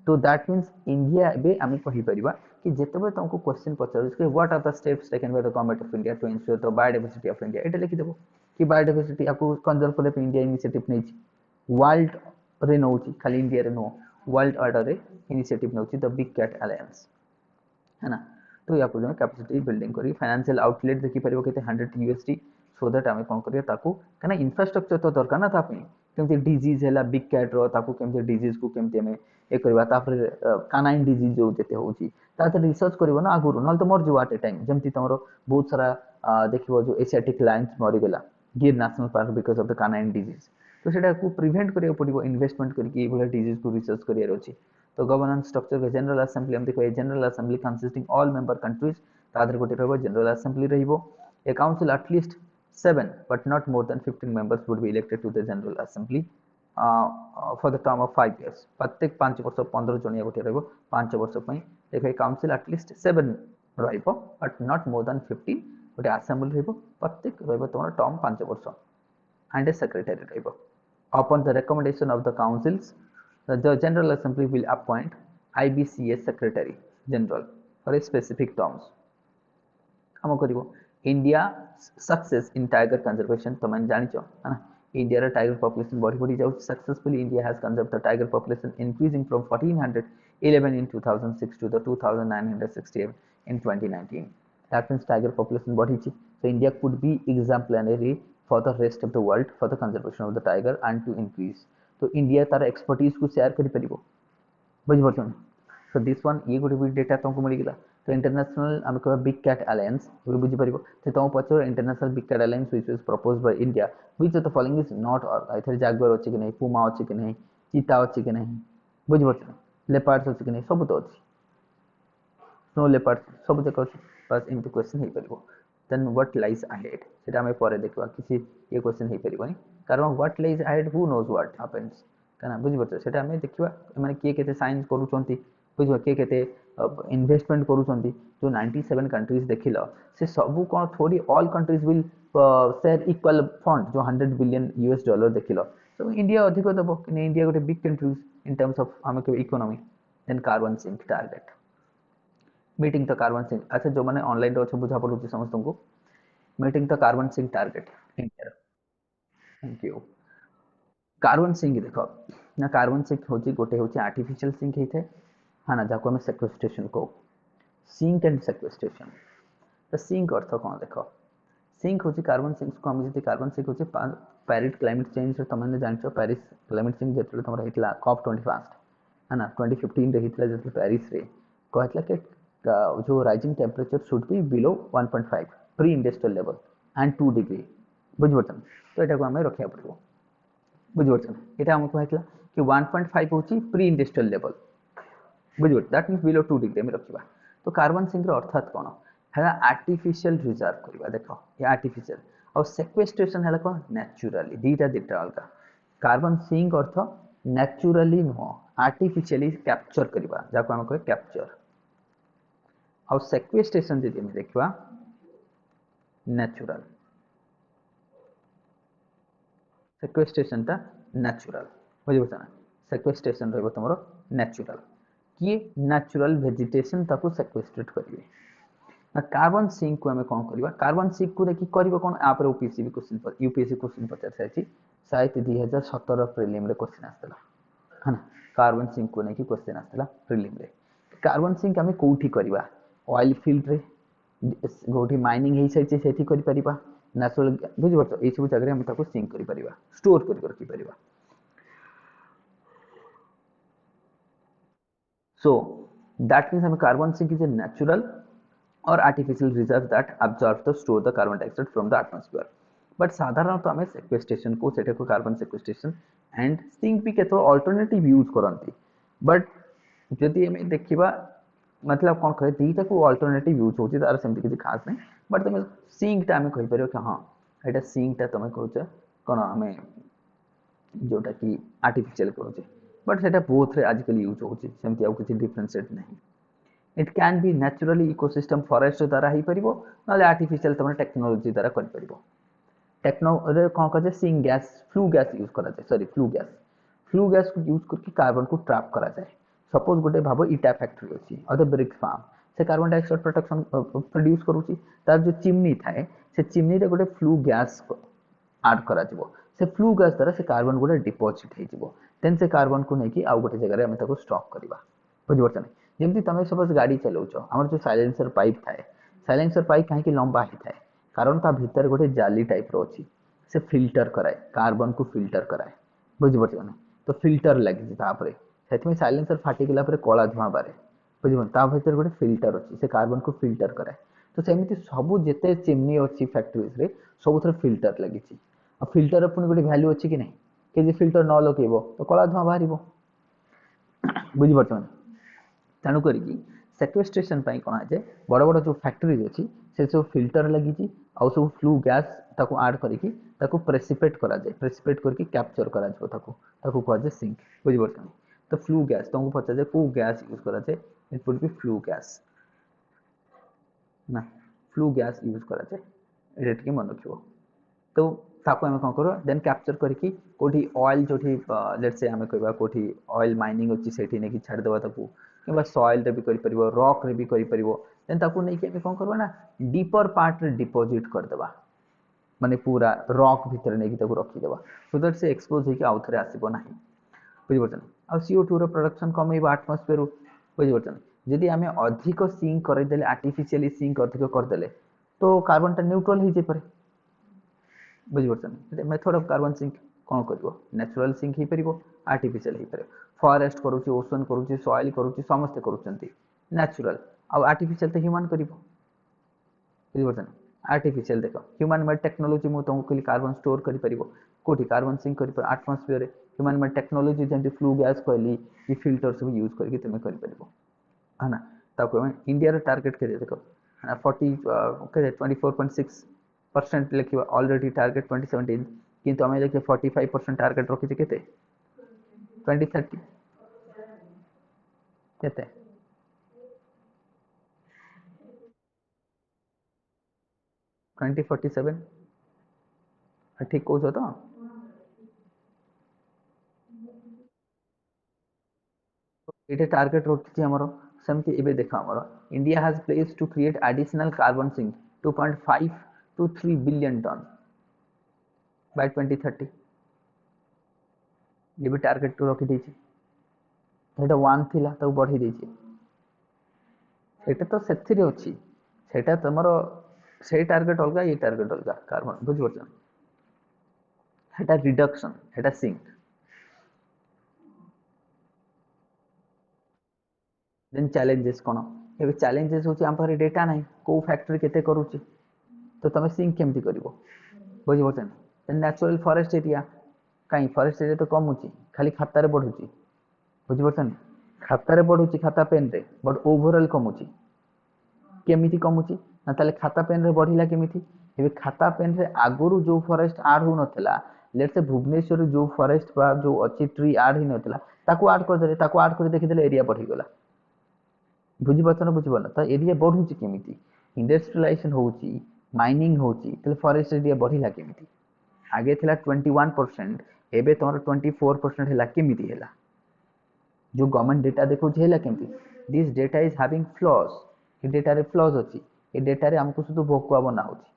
तो दैट मींस इंडिया बे आमी कहि परिबा कि जेतबे तुमको क्वेश्चन पचार कि what are the steps taken by the government of India to ensure the biodiversity of India एटा लिखि देबो कि बायोडायवर्सिटी आपको कंजर्व करे पे इंडिया इनिशिएटिव नै छी वर्ल्ड रे नौची खाली इंडिया रे नो वर्ल्ड ऑर्डर रे इनिशिएटिव नौची द बिग कैट अलायंस है ना तो या को कैपेसिटी बिल्डिंग करी फाइनेंशियल आउटलेट देखि परिबो केते 100 यूएसडी सो दैट आमे कोन करिया ताको कना इंफ्रास्ट्रक्चर तो दरकार ना तापे केमते डिजीज हैला बिग कैट रो ताको केमते डिजीज को केमते हमें ए करबा तापर कानाइन डिजीज जो जेते होची ताते रिसर्च करबो ना आगुरु नल तो मर जुवा टाइम जेमति तमरो बहुत सारा देखिबो जो एशियाटिक लायंस मरि गेला Gir national park because of the canine disease तो सेटा को प्रिवेंट करियो पड़िबो इन्वेस्टमेंट करके ए बोला डिजीज को रिसर्च करिया रछि तो गवर्नेंस स्ट्रक्चर के जनरल असेंबली हम देखो general assembly consisting all member countries तादर गोटे रहबो जनरल असेंबली रहबो a council at least 7 but not more than 15 members would be elected to the general assembly for the term of 5 years प्रत्येक 5 वर्ष 15 जणिया गोटे रहबो 5 वर्ष पई देखो ए काउंसिल एटलीस्ट 7 रहबो but not more than 15 गोटे असेंबली रहबो प्रत्येक रहबो तमर टर्म 5 वर्ष and a secretary रहबो upon the recommendation of the councils the general assembly will appoint IBCA secretary general for a specific terms काम करिवो India success in tiger conservation तो मैं जानिचो है ना इंडिया रा टाइगर पॉपुलेशन बढ़ी बढ़ी जाउ successfully India has conserved the tiger population increasing from 1411 in 2006 to the 2968 in 2019 that means tiger population बढ़ी छि so India could be exemplary for the rest of the world for the conservation of the tiger and to increase तो India तार expertise को share करि परिबो बुझ परछन so this one ये गोटे भी डेटा तुमको मिल गेला तो इंटरनेशनल हम कह बिग कैट अलायंस ये बुझी परिबो से तुम पचर international big cat alliance which was proposed by India which of the following is not either jaguar अछि कि नहीं पुमा अछि कि नहीं चीता अछि कि नहीं बुझ परछन लेपर्ड्स अछि कि नहीं सब तो अछि स्नो लेपर्ड्स सब जक अछि बस इनटू क्वेश्चन हे परिबो देन व्हाट लाइज अहेड सेटा हमें परे देखबा किसी ये क्वेश्चन हे परिबोनी कारण what lies ahead who knows what happens काना बुझ परछ सेटा हमें देखबा माने के केते साइंस करूचंती बुझ के केते इन्वेस्टमेंट करूचंती जो 97 कंट्रीज देखिलो से सब कोन थोड़ी all countries will share equal fund जो 100 बिलियन यूएस डॉलर देखिलो तो इंडिया अधिक दबो कि इंडिया गोटे big countries in terms of हम के economy then carbon sink target meeting the carbon sink अच्छा जो माने ऑनलाइन रो बुझा पड़ुची समस्त को meeting the carbon sink target India thank you carbon sink देखो ना कार्बन सिंक होची गोटे होची आर्टिफिशियल सिंक हेथे हाना जाको हम सेक्वेस्ट्रेशन को सिंक एंड सेक्वेस्ट्रेशन तो सिंक अर्थ कौन देखो सिंक होची कार्बन सिंक को हम जति कार्बन सिंक होची पेरिस क्लाइमेट चेंज रे तमने जानछो पेरिस क्लाइमेट चेंज जेतले तमरा हेतला कॉप 21 हाना 2015 रे हेतला जेतले पेरिस रे कहतला के जो rising temperature should be below 1.5 pre industrial level and 2 degree बुझबतन तो एटा को हमें रखिया पड़बो बुझबतन एटा हम कहतला कि 1.5 होची प्री इंडस्ट्रियल लेवल बुझबत दैट मींस बिलो 2 डिग्री में रखिबा तो कार्बन सिंक रो अर्थात कोन है आर्टिफिशियल रिजर्व करबा देखो ये आर्टिफिशियल और सेक्वेस्ट्रेशन है कोन नेचुरली दीटा अलगा कार्बन सिंक अर्थ नेचुरली नो आर्टिफिशियली कैप्चर करबा जाको हम कहे कैप्चर और सेक्वेस्ट्रेशन जदि हम देखबा नेचुरल सेक्वेस्ट्रेशन ता नेचुरल बुझबत सेक्वेस्ट्रेशन रहबो तमरो नेचुरल किए नेचुरल वेजिटेशन ताको सेक्वेस्ट्रेट करिवे ना कार्बन सिंक को हमें कौन करबा कार्बन सिंक को देखि करबो कोन आ पर यूपीएससी क्वेश्चन पर यूपीएससी क्वेश्चन पचार साइछि शायद 2017 प्रीलिम रे क्वेश्चन आस्तला है ना कार्बन सिंक को नेकी क्वेश्चन आस्तला प्रीलिम रे कार्बन सिंक हमें कोठी करबा ऑयल फील्ड रे गोठी माइनिंग हे साइछि सेठी करि परिबा नेचुरल बुझ परतो ए सब जगह हम ताको सिंक करि परिबा स्टोर करि रखि परिबा so that means carbon sink is a natural or artificial reserve that absorbs the store the carbon dioxide from the atmosphere but साधारणतः हमें sequestration को सेटे को carbon sequestration and sink भी केतो alternative use करंती but जदि हमें देखिबा मतलब कोन कहे दीटा को alternative use होची तार सेमति किछि खास नै but तमे sink ता हमें कहि परियो कि हां एटा sink ता तमे कहउछ कोन हमें जोटा कि artificial करूचे but सेटा बोथ रे आजकल यूज होची सेमति आउ किछि डिफरेंशिएट नहीं it can be naturally ecosystem forest द्वारा ही परिबो नाले आर्टिफिशियल तमने टेक्नोलॉजी द्वारा कर परिबो टेक्नो रे कोन कजे sink gas flue gas use करा जाय सॉरी फ्लू गैस को यूज करके कार्बन को ट्रैप करा जाय सपोज गोटे भाबो इटा फैक्ट्री अछि अदर ब्रिक फार्म से कार्बन डाइऑक्साइड प्रोडक्शन प्रोड्यूस करूची तार जो चिमनी थाए से चिमनी रे गोटे फ्लू गैस ऐड करा जिवो से फ्लू गैस द्वारा से कार्बन गोटे डिपॉजिट हे जिवो देन से कार्बन को नेकी आउ गोटे जगह रे हम ताको स्टॉक करबा बुझबत नै जेमति तमे सपोज गाड़ी चलाउछो हमर जो साइलेंसर पाइप थाए साइलेंसर पाइप काहे कि लंबा ही थाए कारण ता भीतर गोटे जाली टाइप रो अछि से फिल्टर कराए कार्बन को फिल्टर कराए बुझबत नै तो फिल्टर लागि ता परे सेतमे साइलेंसर फाटी गेला परे कोला धुआं बारे बुझबन ता भीतर गोटे फिल्टर अछि से कार्बन को फिल्टर कराए तो सेमिति सब जेते चिमनी अछि फैक्ट्रीज रे सब थरे फिल्टर लागि छि आ फिल्टर अपन गोटे वैल्यू अछि कि नै के जे फिल्टर न लगेबो तो कोला धुआं बाहरिबो बुझी पार्छ तेणु करिकी सेक्वेस्ट्रेशन कौन है बड़ बड़ जो फैक्ट्री अच्छी से सब फिल्टर लगी आउ सब फ्लू गैस ताको ऐड करके प्रेसिपेट करा जाए प्रेसिपेट करके कैप्चर करा जाए सिंक बुझी पार्छ तो फ्लू गैस तुमको पचार जाए कौ गैस यूज करा जाए it would B flue gas ना फ्लू गैस यूज करा जाए ये टिके मन रखियो तो ताको आम कौन कर देन कैप्चर करके कोठी ऑयल जो लेट्स से आम कहवा कोठी ऑयल माइनिंग अच्छी से नहीं छाड़देवा ताको कि सॉइल रे भी करि परिबो रॉक रे भी करि परिबो देन ताको नहीं कि आम कौन करबा ना डीपर पार्ट रे डिपॉजिट करदेबा माने पूरा रॉक भीतर नहीं ताको रखीदेबा सो दैट से एक्सपोज होके आउ थरे आसीबो नाही बुझी पार्छन आ CO2 रो प्रोडक्शन कमेइबो एटमॉस्फेयर बुझी पार्छन जदि आम अधिक सिंक करदेले आर्टिफिशियली सिंक अधिक करदेले तो कार्बन टा न्यूट्रल हो जाए पारे बुझी पार्छन मेथड ऑफ कार्बन सिंक कौन कर नेचुरल सिंक हो पार आर्टिफिशियल हो पारे फॉरेस्ट करुच्ची ओशन करुच्ची सॉइल करुच्ची समस्ते करुच्चंती नेचुरल आउ आर्टिफिशियल तो ह्यूमन कर बुझी पार्छन आर्टिफिशियल देख ह्यूमन मेड टेक्नोलोजी मुझे तुमको कहली कार्बन स्टोर कर कोठी कार्बन सिंक कर आटमोस्फियर ह्यूमन मेड टेक्नोलोजी जमी फ्लू गैस कहली कि फिल्टर सब यूज करके तुम कर है ना ताको इंडिया टार्गेट के देख 24.6% लिखा ऑलरेडी टार्गेट 2017 किंतु आम देखिए 45% टार्गेट रखी के 2030 केते 2047 ठीक कौच तो ये टार्गेट रखी आमर सेमती एबे देख आमर India has place to create additional carbon sink 2.5 to 3 billion ton by 2030 ये भी टार्गेट तो रखी देछि सेटा 1 थिला तो बढ़ी देछि सेटा तो सेथिरे अछि सेटा तमरो से टार्गेट अलगा ये टार्गेट अलगा कार्बन बुझ परछन सेटा रिडक्शन सेटा सिंक देन चैलेंजेस कौन ए चैलेंजेस होची हम पर डेटा नहीं को फैक्ट्री केते करूची तो तुम सिंक केमती कर बुझी पार्छन नेचुरल फॉरेस्ट एरिया कहीं फॉरेस्ट एरिया तो कमुची खाली खातार बढ़ुची बुझी पार्छन खातार बढ़ुची खाता पेन रे बट ओवरऑल कमुची केमिति कमुची ना ताले खाता पेन रे बढ़िला केमिति एबे खाता पेन रे आगुरु जो फॉरेस्ट ऐड हो नथिला लेट्स से भुवनेश्वर जो फॉरेस्ट बा जो अच्छी ट्री ऐड ही नथिला ताको ऐड कर देले ताको ऐड कर देखि देले एरिया बढ़ी गला बुझी पार्छ ना बुझी पारना तो एरिया बढ़ुची केमिति इंडस्ट्रियलाइजेशन होची माइनिंग होची तले फॉरेस्ट एरिया बढ़िला केमिति आगे थिला 21% एबे तमर 24% हैला केमिति हैला जो गवर्नमेंट डेटा देखो हैला केमिति this data is having flaws ये डेटा रे फ्लॉज अछि ये डेटा रे हमको शुद्ध भोकुआ बना होछि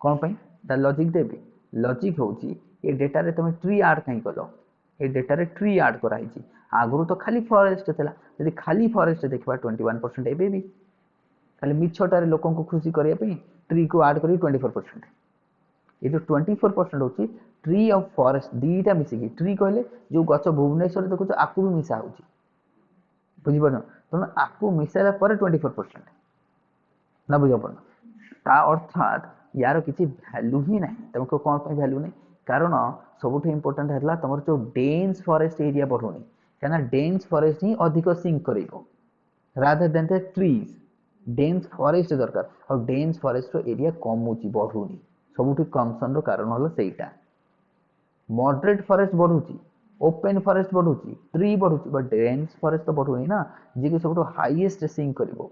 कोन पई ता लॉजिक देबे लॉजिक होछि ये डेटा रे तुम ट्री ऐड कहीं कलो ये डेटा रे ट्री ऐड कराई छी आगुरु तो खाली फॉरेस्ट थिला यदि खाली फॉरेस्ट देखबा 21% एबे भी खाली मिछटारे लोकन को खुशी करिया पे ट्री को ऐड करी 24% ये जो 24% होची ट्री ऑफ फॉरेस्ट दीटा मिसिकी ट्री कहले जो गछ भुवनेश्वर देखो तो आकु भी मिसा होची बुझी पारन तो आकु मिसाला पर 24% ना बुझा पारन ता अर्थात यार किसी वैल्यू ही नहीं तुमको कौन पे वैल्यू नहीं कारण सबुठ इंपोर्टेंट है तुम जो डेन्स फॉरेस्ट एरिया बढ़ुनी क्या डेन्स फॉरेस्ट ही अधिक सिंक कर rather than the trees dense forest दरकार और डेन्स फॉरेस्ट एरिया कमुची बढ़ुनी सबुठ कंसर्न कारण हल सेटा मॉडरेट फॉरेस्ट बढ़ुची ओपन फॉरेस्ट बढ़ुची ट्री बढ़ुची बट डेन्स फॉरेस्ट तो बढ़ुनी ना जी कि सब हाईएस्ट सिंक कर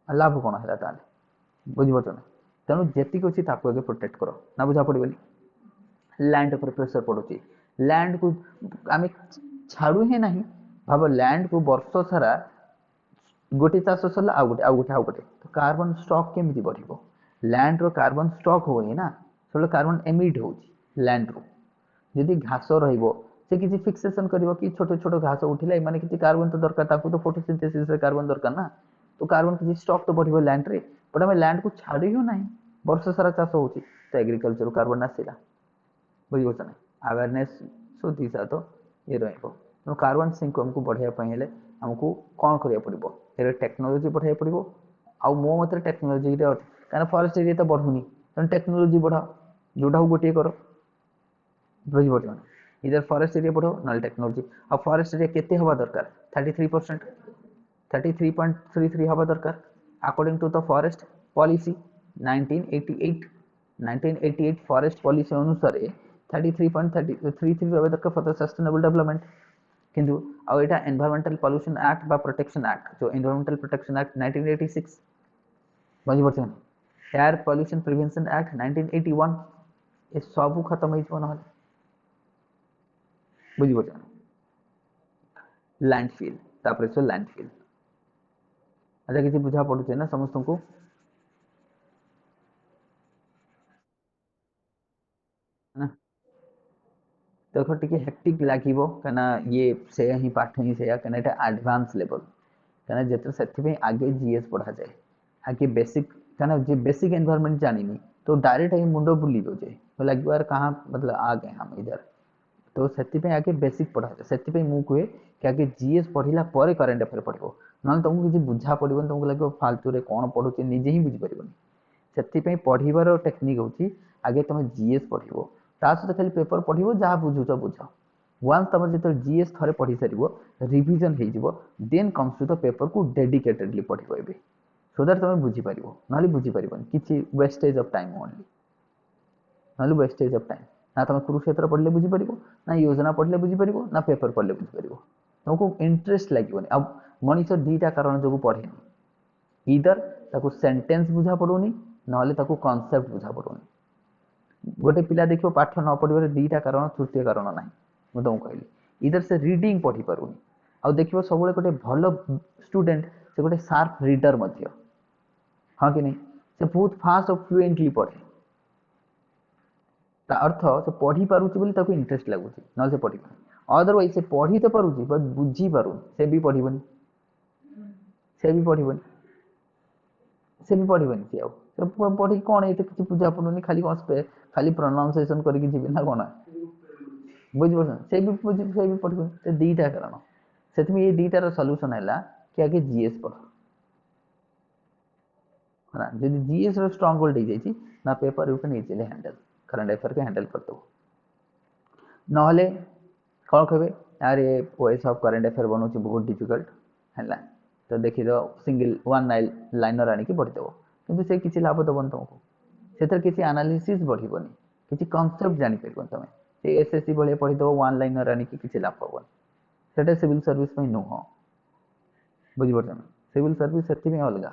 लाभ कौन है ताले बुझीपार ना तेणु जी अच्छी आगे प्रोटेक्ट कर ना बुझा पड़े लैंड पर प्रेशर पड़ुची लैंड को आम छाड़ू ही ना भाव लैंड को वर्ष सारा गोटे चाष सरला आउ गोटे तो कार्बन स्टॉक केमी बढ़ लैंड रो कार्बन स्टॉक होनी ना सब कार्बन एमिट हो लैंड रो जदि घास से किसी फिक्सेशन कर कि छोट छोट घास उठिला माने किसी कार्बन तो दरकार तो फोटोसिंथेसिस रे कार्बन दरकार ना तो कार्बन किसी स्टॉक तो बढ़ लैंड रे बट आम लैंड को छाड़ी ही ना वर्ष सारा चाष हो तो एग्रीकल्चर कार्बन आसला बुझे अवेयरनेस सो दिशा तो ये रो कार्बन सिंक हमको बढ़ाई हेले हमको कौन करिया पड़िबो ए टेक्नोलॉजी बढ़ाई पड़िबो आउ मो मत टेक्नोलॉजी रे कारण फॉरेस्ट एरिया तो बढ़ुनी तेणु टेक्नोलॉजी बढ़ाओ जोटा गोटे कर बुझी पार इधर फॉरेस्ट एरिया बढ़ो ना टेक्नोलॉजी और फॉरेस्ट एरिया केते हवा दरकार 33% 33.33 हवा दरकार according to the forest policy 1988 forest policy अनुसार 33.33 हवा दरकार फॉर द सस्टेनेबल डेवलपमेंट किंतु आ एटा एनवायरमेंटल पॉल्यूशन एक्ट बा प्रोटेक्शन एक्ट जो एनवायरमेंटल प्रोटेक्शन एक्ट 1986 बुझी परछन एयर पॉल्यूशन प्रिवेंशन एक्ट 1981 ए सब खत्म हो जइबो न बुझी परछन लैंडफिल तापर से लैंडफिल अच्छा किसी बुझा पड़ुचे ना समस्त को ना देखो टिके हेक्टिक लागिवो कना ये से ही पाठ ही से कना एटा एडवांस लेवल कना जेतर सेति पे आगे जीएस पढ़ा जाए आगे बेसिक कना जे बेसिक एनवायरनमेंट जानिनी तो डायरेक्ट ही मुंडो बुली हो जाए तो लागियो यार कहां मतलब आ गए हम इधर तो सेति पे आगे बेसिक पढ़ा जाए सेति पे मु कहे कि आगे जीएस पढ़िला परे करंट अफेयर पढ़िबो न तुमको किसी बुझा पड़िबन तुमको लागियो फालतू रे कोन पढुचे निजे ही बुझी परिबनी सेति पे पढ़िबार टेक्निक होची आगे तुम जीएस पढ़िबो ता सहित खाली पेपर पढ़िबो जहाँ बुझुच बुझ वन्स तुम जो जीएस थे पढ़ी सार रिविजन हो then comes to the paper को डेडिकेटेडली पढ़िबो एबे सो दैट तुम बुझीपार ना बुझीपार कि वेस्टेज ऑफ टाइम ओनली ना वेस्टेज ऑफ टाइम ना तुम कुरुक्षेत्र पढ़ले बुझीपार ना योजना पढ़ले बुझीपार ना पेपर पढ़ले बुझीपार तुमको इंटरेस्ट लगे अब मनीष दीटा कारण जो पढ़ेनि इधर ताको सेंटेंस बुझा पड़ूनी ना कॉन्सेप्ट बुझा पड़ूनी गोटे पिला देखो पाठ न पढ़िबार दीटा कारण तृतीय कारण ना मुझे तुमको कहली इधर से रीडिंग पढ़ी पारुनी आ देखिए सब गोटे भल स्टूडेंट से गोटे शार्प रीडर हाँ कि नहीं से बहुत फास्ट और फ्लुएंटली पढ़े ता अर्थ से पढ़ी पारुची बोली ताको इंटरेस्ट लगुची ना से पढ़ी अदरवाइज से पढ़ी तो पारुची बट बुझी पारुनी से भी पढ़िबनी से भी पढ़िबनी से भी पढ़िबनी सी आउ पढ़ी कौन ये किसी बुझा पड़ुनी खाली कौन खाली प्रोनाउंसिएशन करके जीवे ना कौन बुझी पार्छ से भी पढ़िबनी से दीटा कारण से ये दीटार सल्यूशन है कि आगे जीएस पढ़ ना जब जीएस स्ट्रांग होल्ड हो जाए ना paper you can easily handle current affair के हैंडल कर दो नहले कौन कहे यार ये ओएसहब करंट अफेयर बनाऊँ बहुत डिफिकल्ट है तो देखी दो सिंगल वन लाइनर आनिक पढ़ीदेव कि से किसी लाभ दबन तुमको से किसी एनालिसिस बढ़िबनी किसी कॉन्सेप्ट जानी पार तुम से एसएससी भाई पढ़ीदेव वन लाइनर आनिक किसी लाभ हेबन से सिविल सर्विस नुह बुझीपार सिविल सर्विस से अलग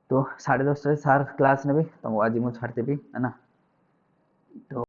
तो 10:30 सार क्लास ने तुमको आज मुझे छाड़देवी है ना तो